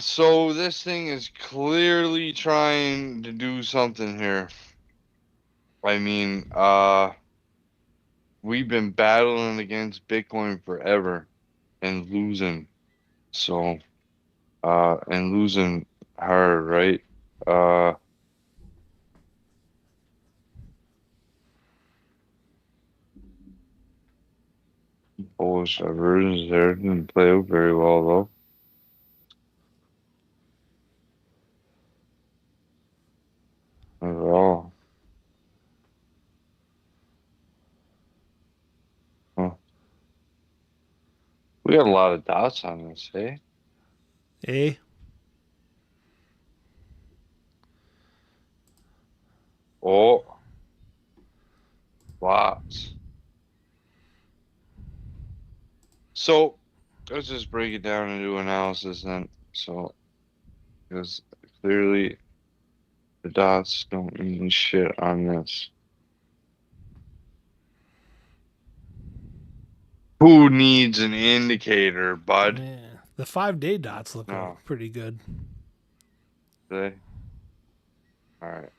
So this thing is clearly trying to do something here. I mean, we've been battling against Bitcoin forever and losing. So, and losing hard, right? Uh, bullish aversions there didn't play out very well though. We got a lot of dots on this, eh? Eh? Oh, lots. So let's just break it down and do analysis then. So, because clearly the dots don't mean shit on this. Who needs an indicator, bud? Yeah. The 5-day dots look No, pretty good. they. All right.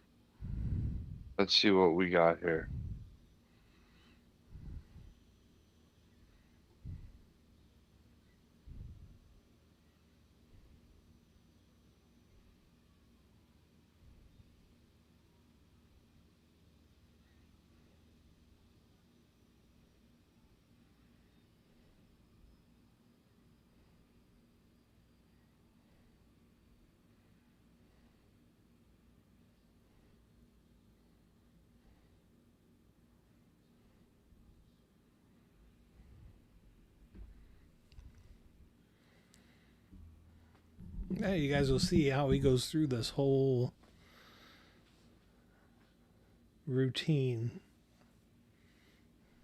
Let's see what we got here. Yeah, you guys will see how he goes through this whole routine.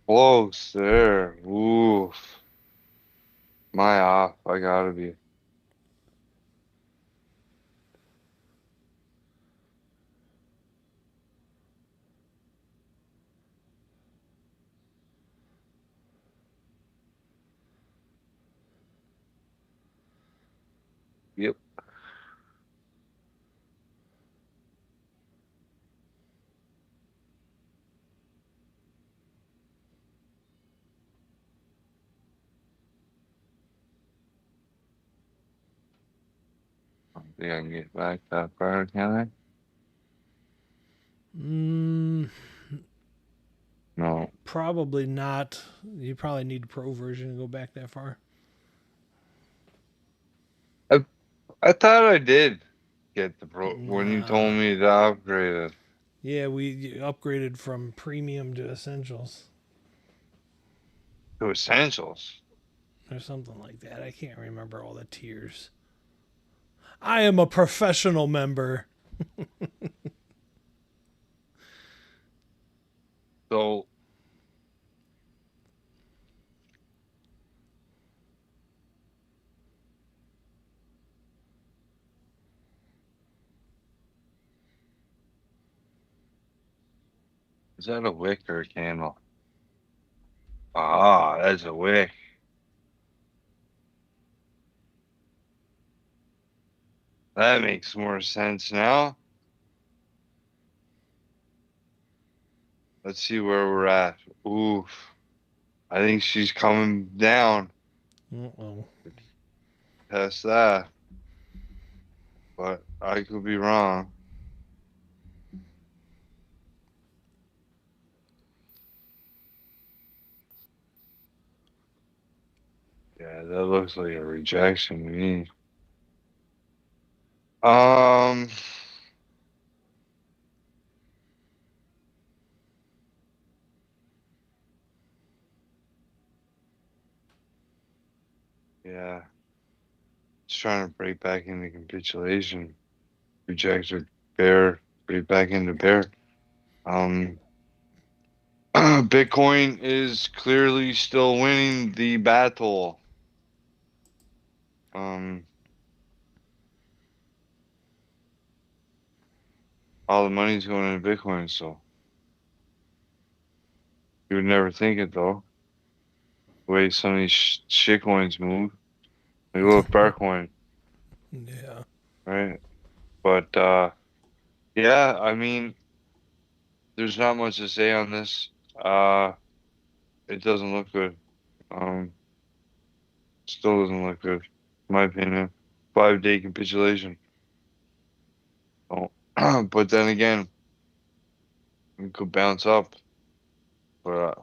Close there. Oof. My off. I gotta be. Yep. I think I can get back that far, can I? Mm, No. probably not. You probably need a pro version to go back that far. I thought I did get the pro when you Nah. told me to upgrade it. Yeah, we upgraded from premium to essentials To essentials. or something like that. I can't remember all the tiers. I am a professional member. So is that a wick or a candle? Ah, that's a wick. That makes more sense now. Let's see where we're at. Oof. I think she's coming down Uh-oh. past that, but I could be wrong. Yeah, that looks like a rejection to me. Um, yeah, it's trying to break back into capitulation. Rejected bear, break back into bear. Um, Bitcoin is clearly still winning the battle. Um, all the money's going into Bitcoin, so you would never think it though. The way some of these shit coins move, like look, Barcoin, Yeah. right? But yeah, I mean, there's not much to say on this. It doesn't look good. Um, Still doesn't look good, in my opinion. 5-day capitulation. Oh, but then again, it could bounce up. But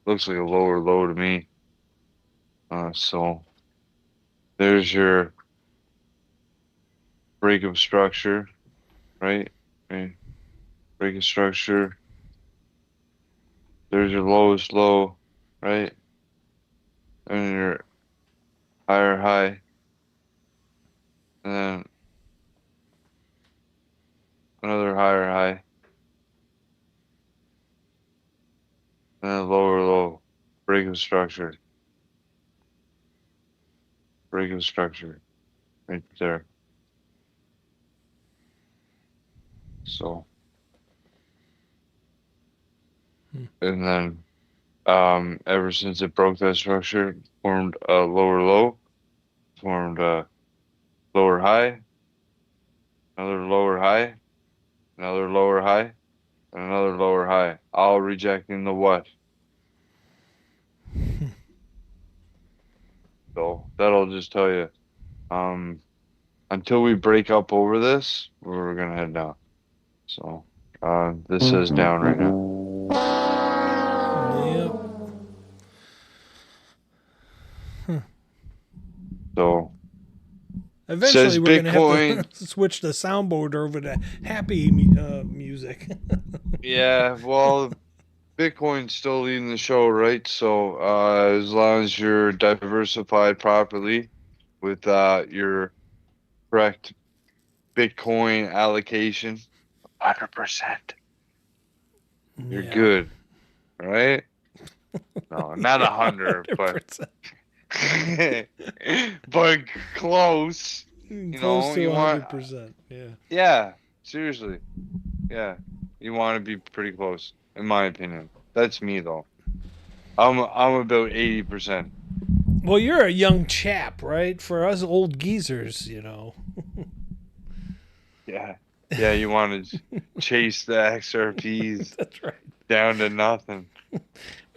looks like a lower low to me. So there's your break of structure, right? Right. Break of structure. There's your lowest low, right? another higher high, and then another higher high, and then a lower low, break of structure, right there. So, and then ever since it broke that structure, formed a lower low, formed a lower high, another lower high, another lower high, and another lower high, all rejecting the what? So that'll just tell you, until we break up over this, we're gonna head down. So this is down right now. Yep. So Eventually, says we're gonna have Bitcoin. to switch the soundboard over to happy music. Yeah, well, Bitcoin's still leading the show, right? So as long as you're diversified properly with your correct Bitcoin allocation, 100%, you're Yeah. good, right? No, not 100, but 100%. but close. You Close know, to you want, 100%. Yeah. yeah, seriously, yeah, you want to be pretty close, in my opinion. That's me though. I'm about 80%. Well, you're a young chap, right? For us old geezers, you know. Yeah, yeah, you want to chase the XRPs That's right. down to nothing.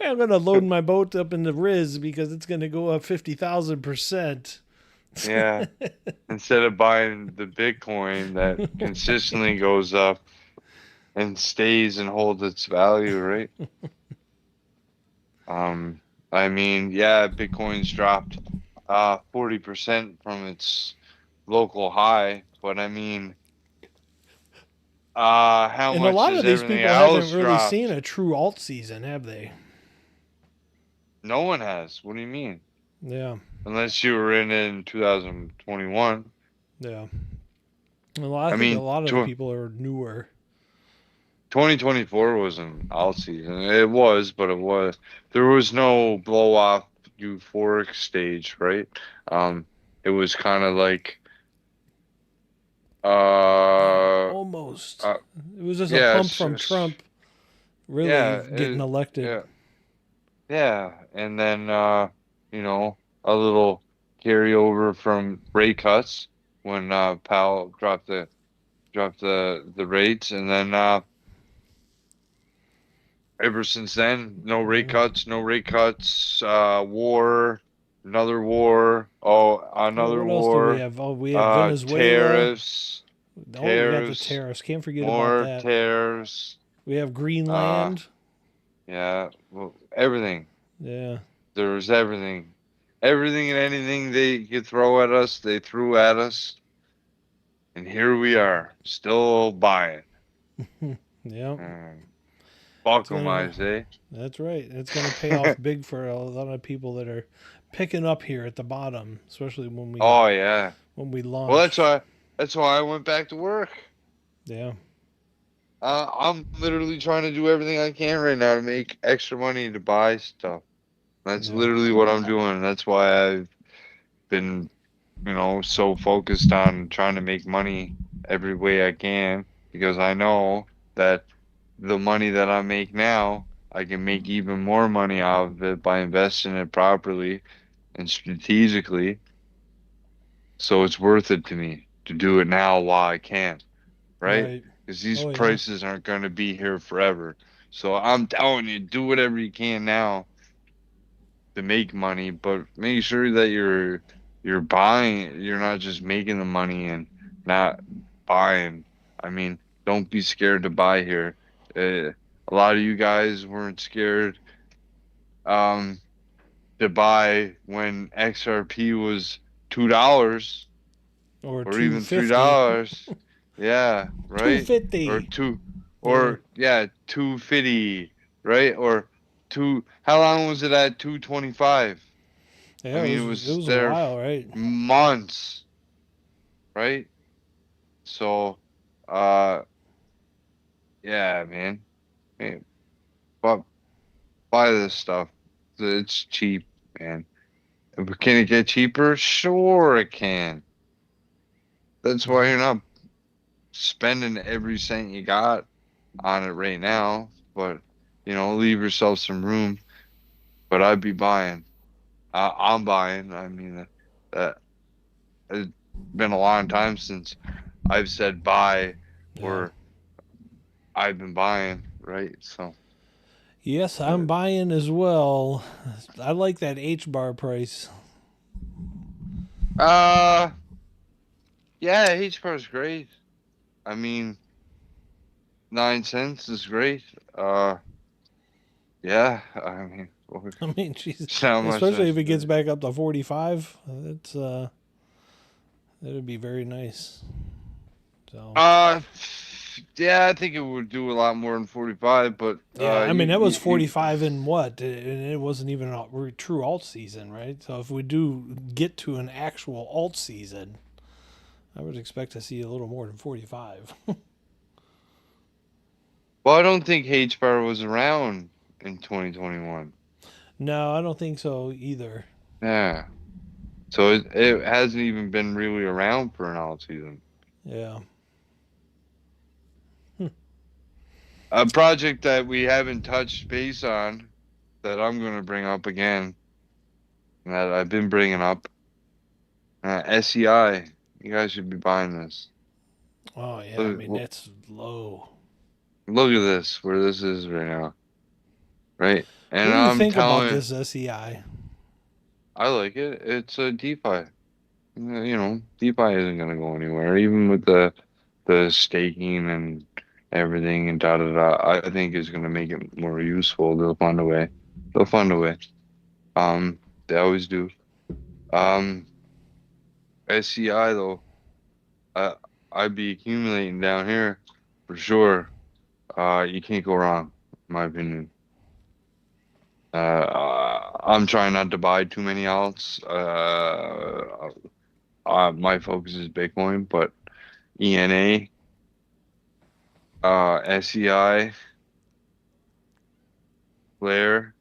I'm gonna load my boat up in the Riz because it's gonna go up 50,000%. Yeah, instead of buying the Bitcoin that consistently goes up and stays and holds its value, right? I mean, yeah, Bitcoin's dropped 40% from its local high, but I mean, how And a much lot has of these everything people haven't else really seen dropped? a true alt season, have they? No one has. What do you mean? Yeah, Unless you were in 2021. yeah. Well, I I think a mean, lot of the people are newer. 2024 was an alt season. It was, but there was no blow off euphoric stage, right? It was kind of like uh, Almost. uh It was just a yeah, pump from Trump really yeah, getting elected. yeah, yeah, and then you know, a little carryover from rate cuts when Powell dropped the rates, and then ever since then, no rate Yeah. cuts, no rate cuts, war, another war, Oh, another what else do we war, have? Oh, we have Venezuela. tariffs, Oh, we got the tariffs, tariffs. Can't forget about more that. tariffs, We have uh, Greenland. yeah, well, everything. Yeah. There was everything. Everything and anything they could throw at us, they threw at us. And here we are, still buying. Yeah. Mm, It's fuck 'em, gonna. I say. That's right. It's gonna pay off big for a lot of people that are picking up here at the bottom, especially Oh yeah. when we Well, launch. that's why I went back to work. Yeah. I'm literally trying to do everything I can right now to make extra money to buy stuff. That's Yeah. literally what I'm doing. That's why I've been, so focused on trying to make money every way I can because I know that the money that I make now, I can make even more money out of it by investing it properly and strategically. So it's worth it to me to do it now while I can, right? Right. Because these Oh yeah. prices aren't going to be here forever. So I'm telling you, do whatever you can now to make money, but make sure that you're buying, you're not just making the money and not buying. I mean, don't be scared to buy here. A lot of you guys weren't scared um to buy when XRP was $2 Or or even 250. $3. Yeah, right? Or 250. two Yeah. or yeah, 250, right? Or two how long was it at 225? Yeah, I mean, it was a there while, right? months, right? So, uh, yeah, man. Hey, but buy this stuff. It's cheap, man. Can it get cheaper? Sure, it can. That's why you're not spending every cent you got on it right now. But leave yourself some room. But I'd be buying. I'm buying. I mean, that it's been a long time since I've said buy Yeah. or I've been buying, right? So, Yes, I'm buying as well. I like that H bar price. uh, yeah, H bar is great. I mean, 9 cents is great. Uh, yeah, I mean, I mean, jeez, it's not much especially else if it to gets do. back up to 45, that'd be very nice. So, Uh, yeah, I think it would do a lot more than 45, but yeah, I mean, that was you 45 in what? And it wasn't even a true alt season, right? So if we do get to an actual alt season, I would expect to see a little more than 45. well, I don't think H bar was around in 2021. No, I don't think so either. Yeah, so it hasn't even been really around for an alt season. Yeah. A project that we haven't touched base on that I'm going to bring up again, that I've been bringing up, SEI. You guys should be buying this. Oh, yeah. I mean, Look, that's low. look at this, where this is right now, right? What And do you I'm think about telling, this SEI? I like it. It's a DeFi. DeFi isn't going to go anywhere, even with the staking and everything and da da da. I think is going to make it more useful. They'll find a way. They'll find a way. They always do. Um, SCI though, I I'd be accumulating down here for sure. You can't go wrong, in my opinion. I'm trying not to buy too many alts. My focus is Bitcoin, but ENA, SEI, Flare,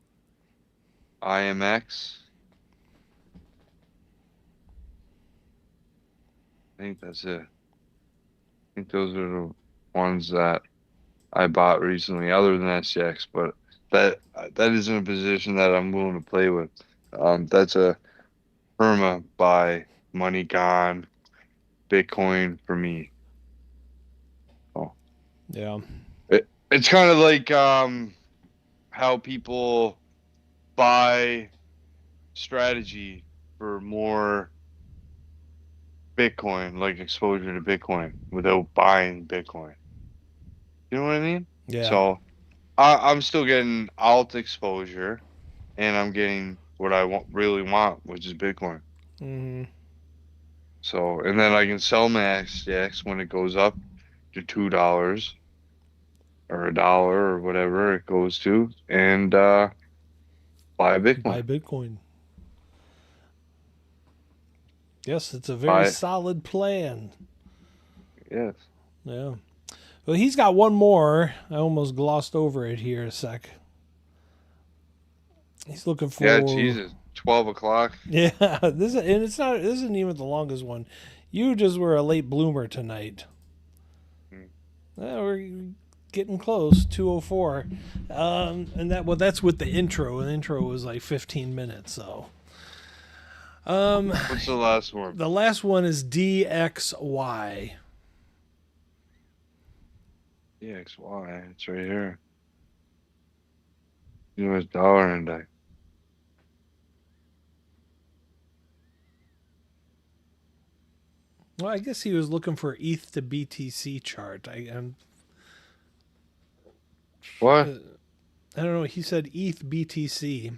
IMX. I think that's it. I think those are the ones that I bought recently, other than SCX, but that isn't a position that I'm willing to play with. That's a perma buy, money gone, Bitcoin for me. Oh, Yeah. it's kind of like how people buy strategy for more Bitcoin, like exposure to Bitcoin, without buying Bitcoin. You know what I mean? Yeah. So I'm still getting alt exposure, and I'm getting what I really want, which is Bitcoin. Hmm. So, and then I can sell my XTX when it goes up to $2 or $1 or whatever it goes to, and buy Buy Bitcoin. Bitcoin. Yes, it's a very Buy solid plan. yes. Yeah. Well, he's got one more. I almost glossed over it here a sec. He's looking Yeah, for. Jesus. 12 o'clock. Yeah, and it's not. This isn't even the longest one. You just were a late bloomer tonight. Hmm. We're getting close. 2:04, and that's with the intro. And the intro was like 15 minutes. So, What's the last one? the last one is DXY. EXY. It's right here. US dollar index. Well, I guess he was looking for ETH to BTC chart. What? I don't know. He said ETH BTC.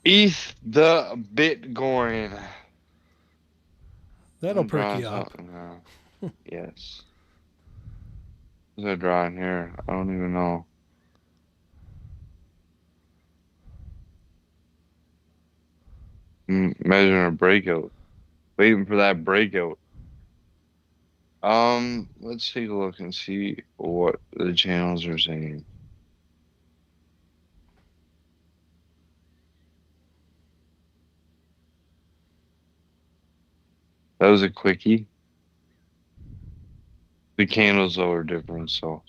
ETH the Bitcoin. That'll I'm perk drawing you up. something now. Yes. What's I drawing here? I don't even know. Measuring a breakout. Waiting for that breakout. Let's take a look and see what the channels are saying. That was a quickie. The candles though are different, so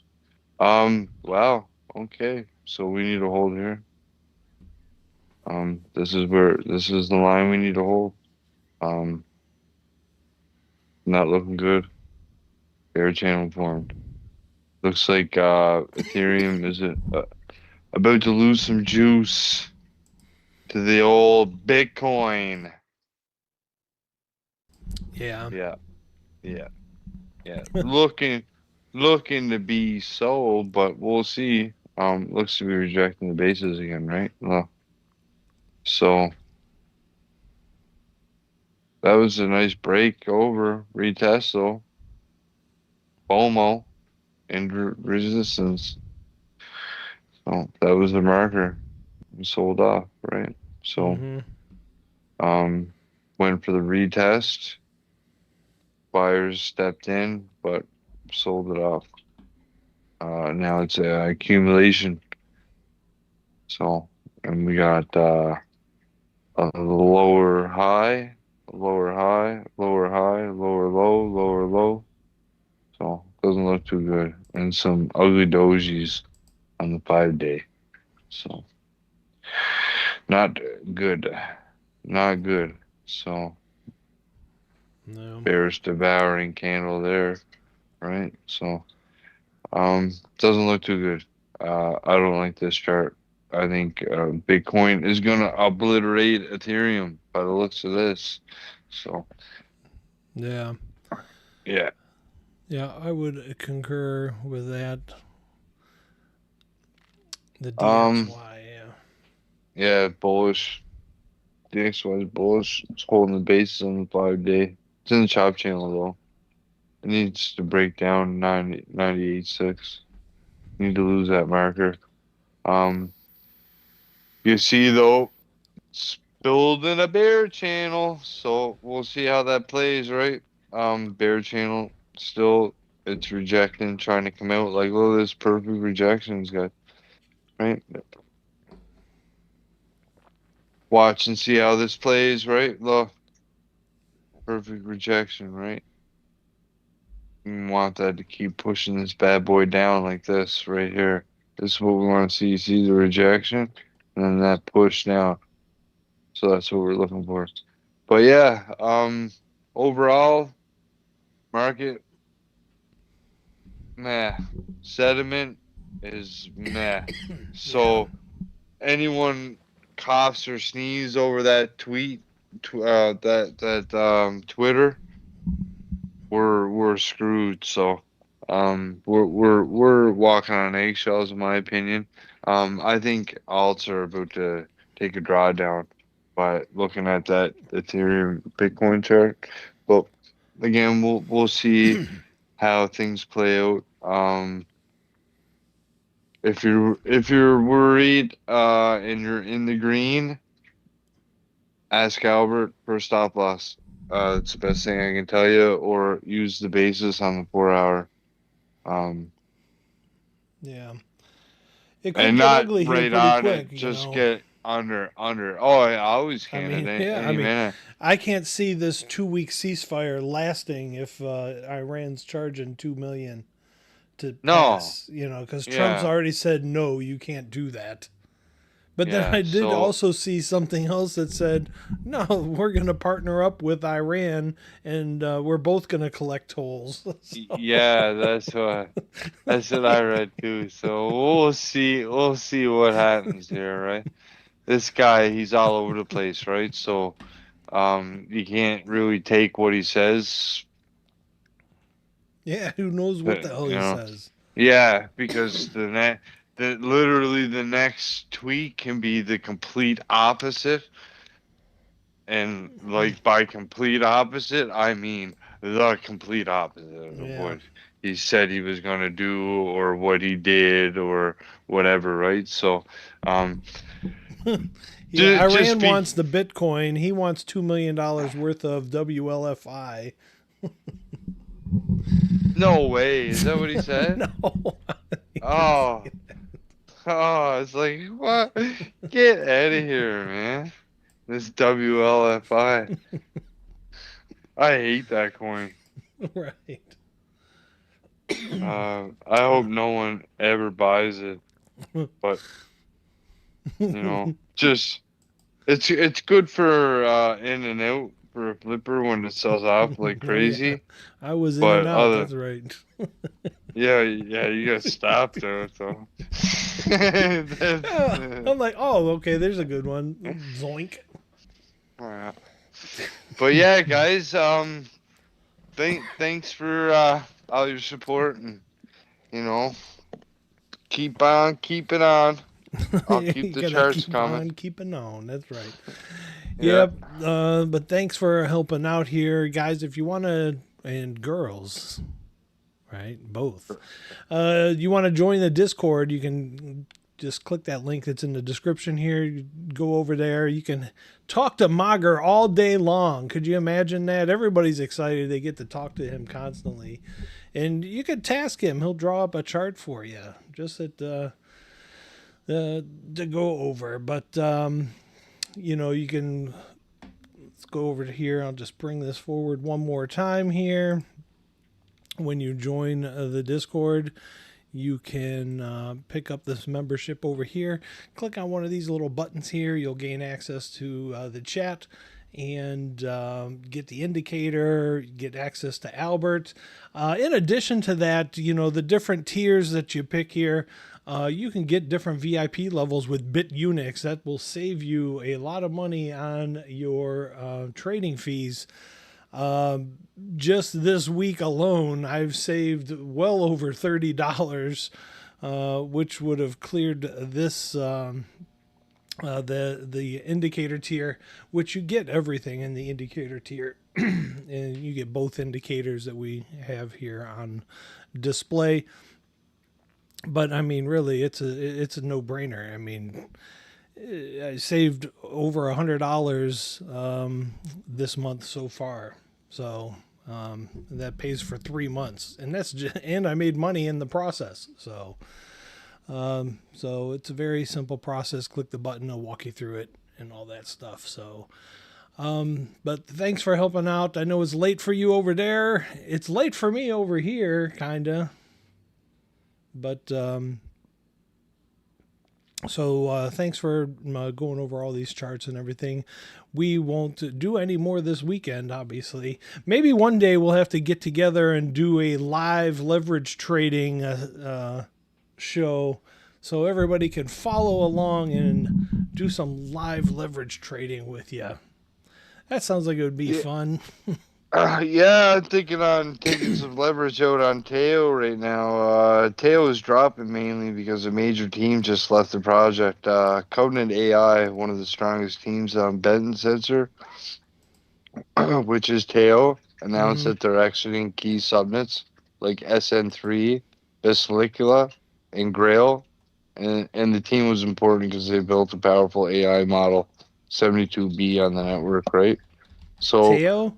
wow. Okay. So we need to hold here. This is the line we need to hold. Um, not looking good. Bear channel formed. Looks like Ethereum is about to lose some juice to the old Bitcoin. Yeah. Yeah, yeah, yeah. Looking to be sold, but we'll see. Looks to be rejecting the bases again, right? Well, so that was a nice break over retest though. FOMO and resistance. So that was the marker. We sold off, right? So Mm-hmm. um went for the retest. Buyers stepped in, but sold it off. Now it's a accumulation. So, and we got a lower high, lower high, lower high, lower low, lower low. So doesn't look too good, and some ugly dojis on the 5 day. So not good, not good. So No. bearish devouring candle there, right? So doesn't look too good. I don't like this chart. I think Bitcoin is gonna obliterate Ethereum by the looks of this. So Yeah. yeah. Yeah, I would concur with that. The Um DXY, yeah. yeah, bullish. DXY is bullish. It's holding the bases on the 5 day. It's in the chop channel though. It needs to break down 98.6. Need to lose that marker. Um you see though, it's building a bear channel, so we'll see how that plays, right? Bear channel still, it's rejecting, trying to come out like, look at this perfect rejections, guys, right? Watch and see how this plays, right? Look, perfect rejection, right? We want that to keep pushing this bad boy down like this right here. This is what we want to see. You see the rejection and then that push down. So that's what we're looking for. But yeah, overall market meh. Sediment is meh. Yeah. So anyone coughs or sneezes over that tweet, Twitter, we're screwed. So we're walking on eggshells in my opinion. I think alts are about to take a drawdown by looking at that Ethereum Bitcoin chart. But again, we'll see how things play out. If you're worried and you're in the green, ask Albert for a stop loss. It's the best thing I can tell you, or use the basis on the 4 hour. Um, Yeah. It could and get not ugly here right pretty on quick, it. you Just know. get under. Oh, I always I can at mean, yeah, I any mean, minute. I can't see this 2 week ceasefire lasting if Iran's charging 2 million to No, pass, you know, because Trump's yeah, already said no, you can't do that. But then yeah. I did So also see something else that said, no, we're going to partner up with Iran and we're both going to collect tolls. So, yeah, that's what I read too. So we'll see. We'll see what happens here, right? This guy, he's all over the place, right? So, you can't really take what he says, yeah, who knows what the hell you he know. says. Yeah, because literally the next tweet can be the complete opposite, and like by complete opposite, I mean the complete opposite of Yeah. what he said he was going to do or what he did or whatever, right? So, Yeah, just Iran be wants the Bitcoin. He wants $2 million worth of WLFI. no way. Is that what he said? No, he didn't Oh, say oh, it's like what? Get out of here, man. This WLFI. I hate that coin. that. Right. I hope no one ever buys it, but just it's good for in and out for a flipper when it sells off like Oh yeah, crazy. I was in and But out. other That's right. yeah, you gotta stop though. So that's I'm like, oh, okay, there's a good one. Zoink. yeah. But yeah, guys, thanks for all your support and you know keep on keeping on. I'll keep You the gotta charts keep coming. on keeping on. That's right. Yeah. Yep. But thanks for helping out here, guys. If you want to, and girls, right? Both. You want to join the Discord? You can just click that link that's in the description here. You go over there. You can talk to Mager all day long. Could you imagine that? Everybody's excited. They get to talk to him constantly. And you could task him. He'll draw up a chart for you just to go over. But, you can let's go over to here. I'll just bring this forward one more time here. When you join the Discord, you can pick up this membership over here. Click on one of these little buttons here. You'll gain access to the chat and get the indicator, get access to Albert. In addition to that, the different tiers that you pick here, you can get different VIP levels with BitUnix. That will save you a lot of money on your trading fees. Just this week alone, I've saved well over $30, which would have cleared this the indicator tier, which you get everything in the indicator tier, and you get both indicators that we have here on display. But I mean, really, it's a no-brainer. I mean, I saved over $100 this month so far. So that pays for 3 months, and and I made money in the process. So it's a very simple process. Click the button, I'll walk you through it and all that stuff. So, but thanks for helping out. I know it's late for you over there. It's late for me over here, kinda. But thanks for going over all these charts and everything. We won't do any more this weekend, obviously. Maybe one day we'll have to get together and do a live leverage trading show so everybody can follow along and do some live leverage trading with you. That sounds like it would be fun. Yeah, I'm thinking on taking some leverage out on Teo right now. Teo is dropping mainly because a major team just left the project. Covenant AI, one of the strongest teams on Benton Sensor, which is Teo, announced that they're exiting key subnets like SN3, Bismolecula, and Grail. And the team was important because they built a powerful AI model, 72B on the network, right? So Teo?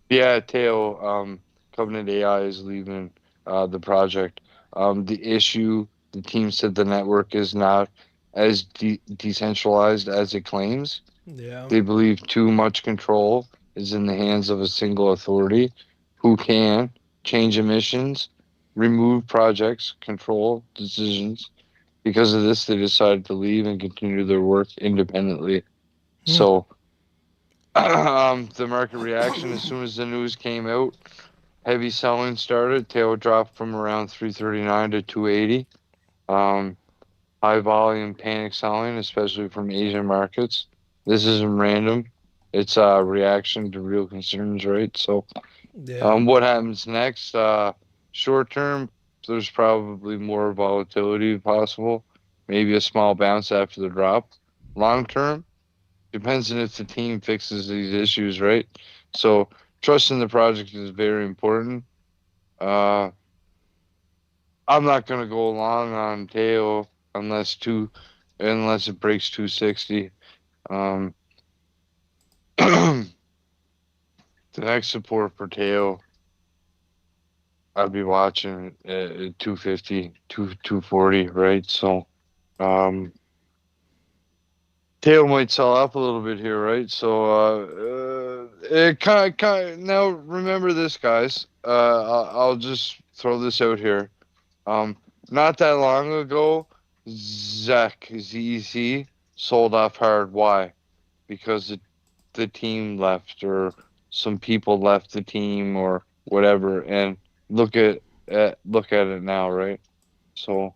yeah, Teo, Covenant AI is leaving the project. The issue, the team said the network is not as decentralized as it claims. Yeah. They believe too much control is in the hands of a single authority who can change emissions, remove projects, control decisions. Because of this, they decided to leave and continue their work independently. So the market reaction as soon as the news came out, heavy selling started. Tail dropped from around 339 to 280. High volume panic selling, especially from Asian markets. This isn't random. It's a reaction to real concerns, right? So, Yeah. what happens next? Short term, there's probably more volatility possible. Maybe a small bounce after the drop. Long term, depends on if the team fixes these issues, right? So trust in the project is very important. I'm not gonna go long on Teo unless it breaks 260. The next support for Teo, I'd be watching at 250, 240, right? So, Teo might sell up a little bit here, right? So, it kind of, now remember this, guys. I'll just throw this out here. Not that long ago, ZEC sold off hard. Why? Because the team left, or some people left the team, or whatever. And look at it now, right? So,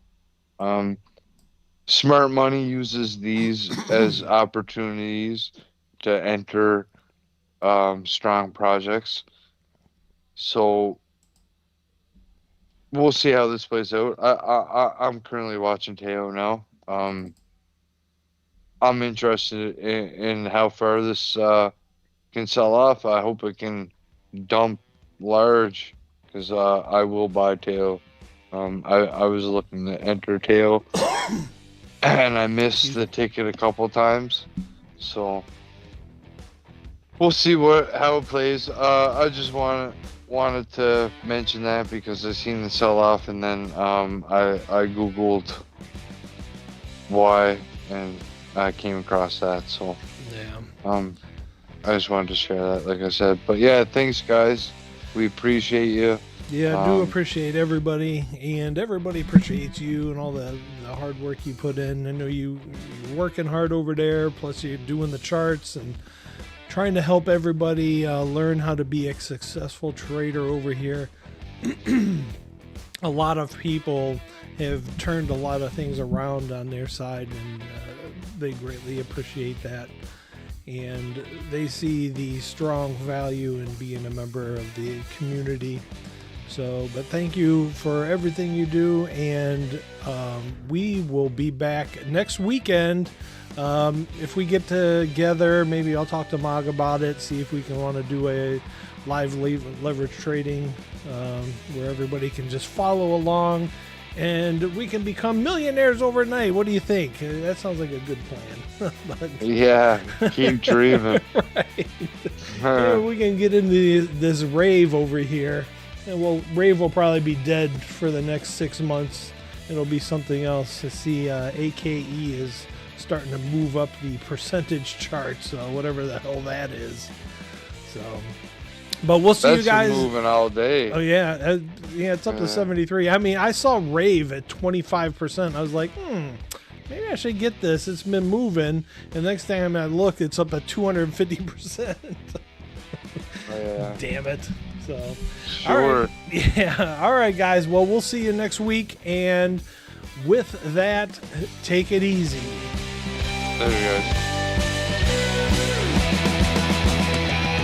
smart money uses these as opportunities to enter strong projects. So we'll see how this plays out. I'm currently watching Teo now. I'm interested in how far this can sell off. I hope it can dump large, because I will buy Teo. I was looking to enter Teo, and I missed the ticket a couple times. So we'll see how it plays. I just wanted to mention that because I seen the sell off, and then I googled why, and I came across that. So Yeah. I just wanted to share that, like I said. But yeah, thanks guys. We appreciate you. Yeah, I do appreciate everybody, and everybody appreciates you and all the hard work you put in. I know you're working hard over there, plus you're doing the charts and trying to help everybody learn how to be a successful trader over here. A lot of people have turned a lot of things around on their side, and they greatly appreciate that. And they see the strong value in being a member of the community. So, but thank you for everything you do, and we will be back next weekend. If we get together, maybe I'll talk to Mog about it, see if we can want to do a live leverage trading where everybody can just follow along, and we can become millionaires overnight. What do you think? That sounds like a good plan. But, Yeah, keep dreaming. right. Yeah, we can get into this rave over here. And well, rave will probably be dead for the next 6 months. It'll be something else. To see AKE is starting to move up the percentage charts, whatever the hell that is. So, but we'll see you guys. That's moving all day. Oh yeah, yeah, it's up to 73. I mean, I saw rave at 25%. I was like, maybe I should get this. It's been moving, and next time I look, it's up at 250%. Oh, yeah. Damn it. So, Sure. All right. Yeah. All right, guys. Well, we'll see you next week. And with that, take it easy. There you guys.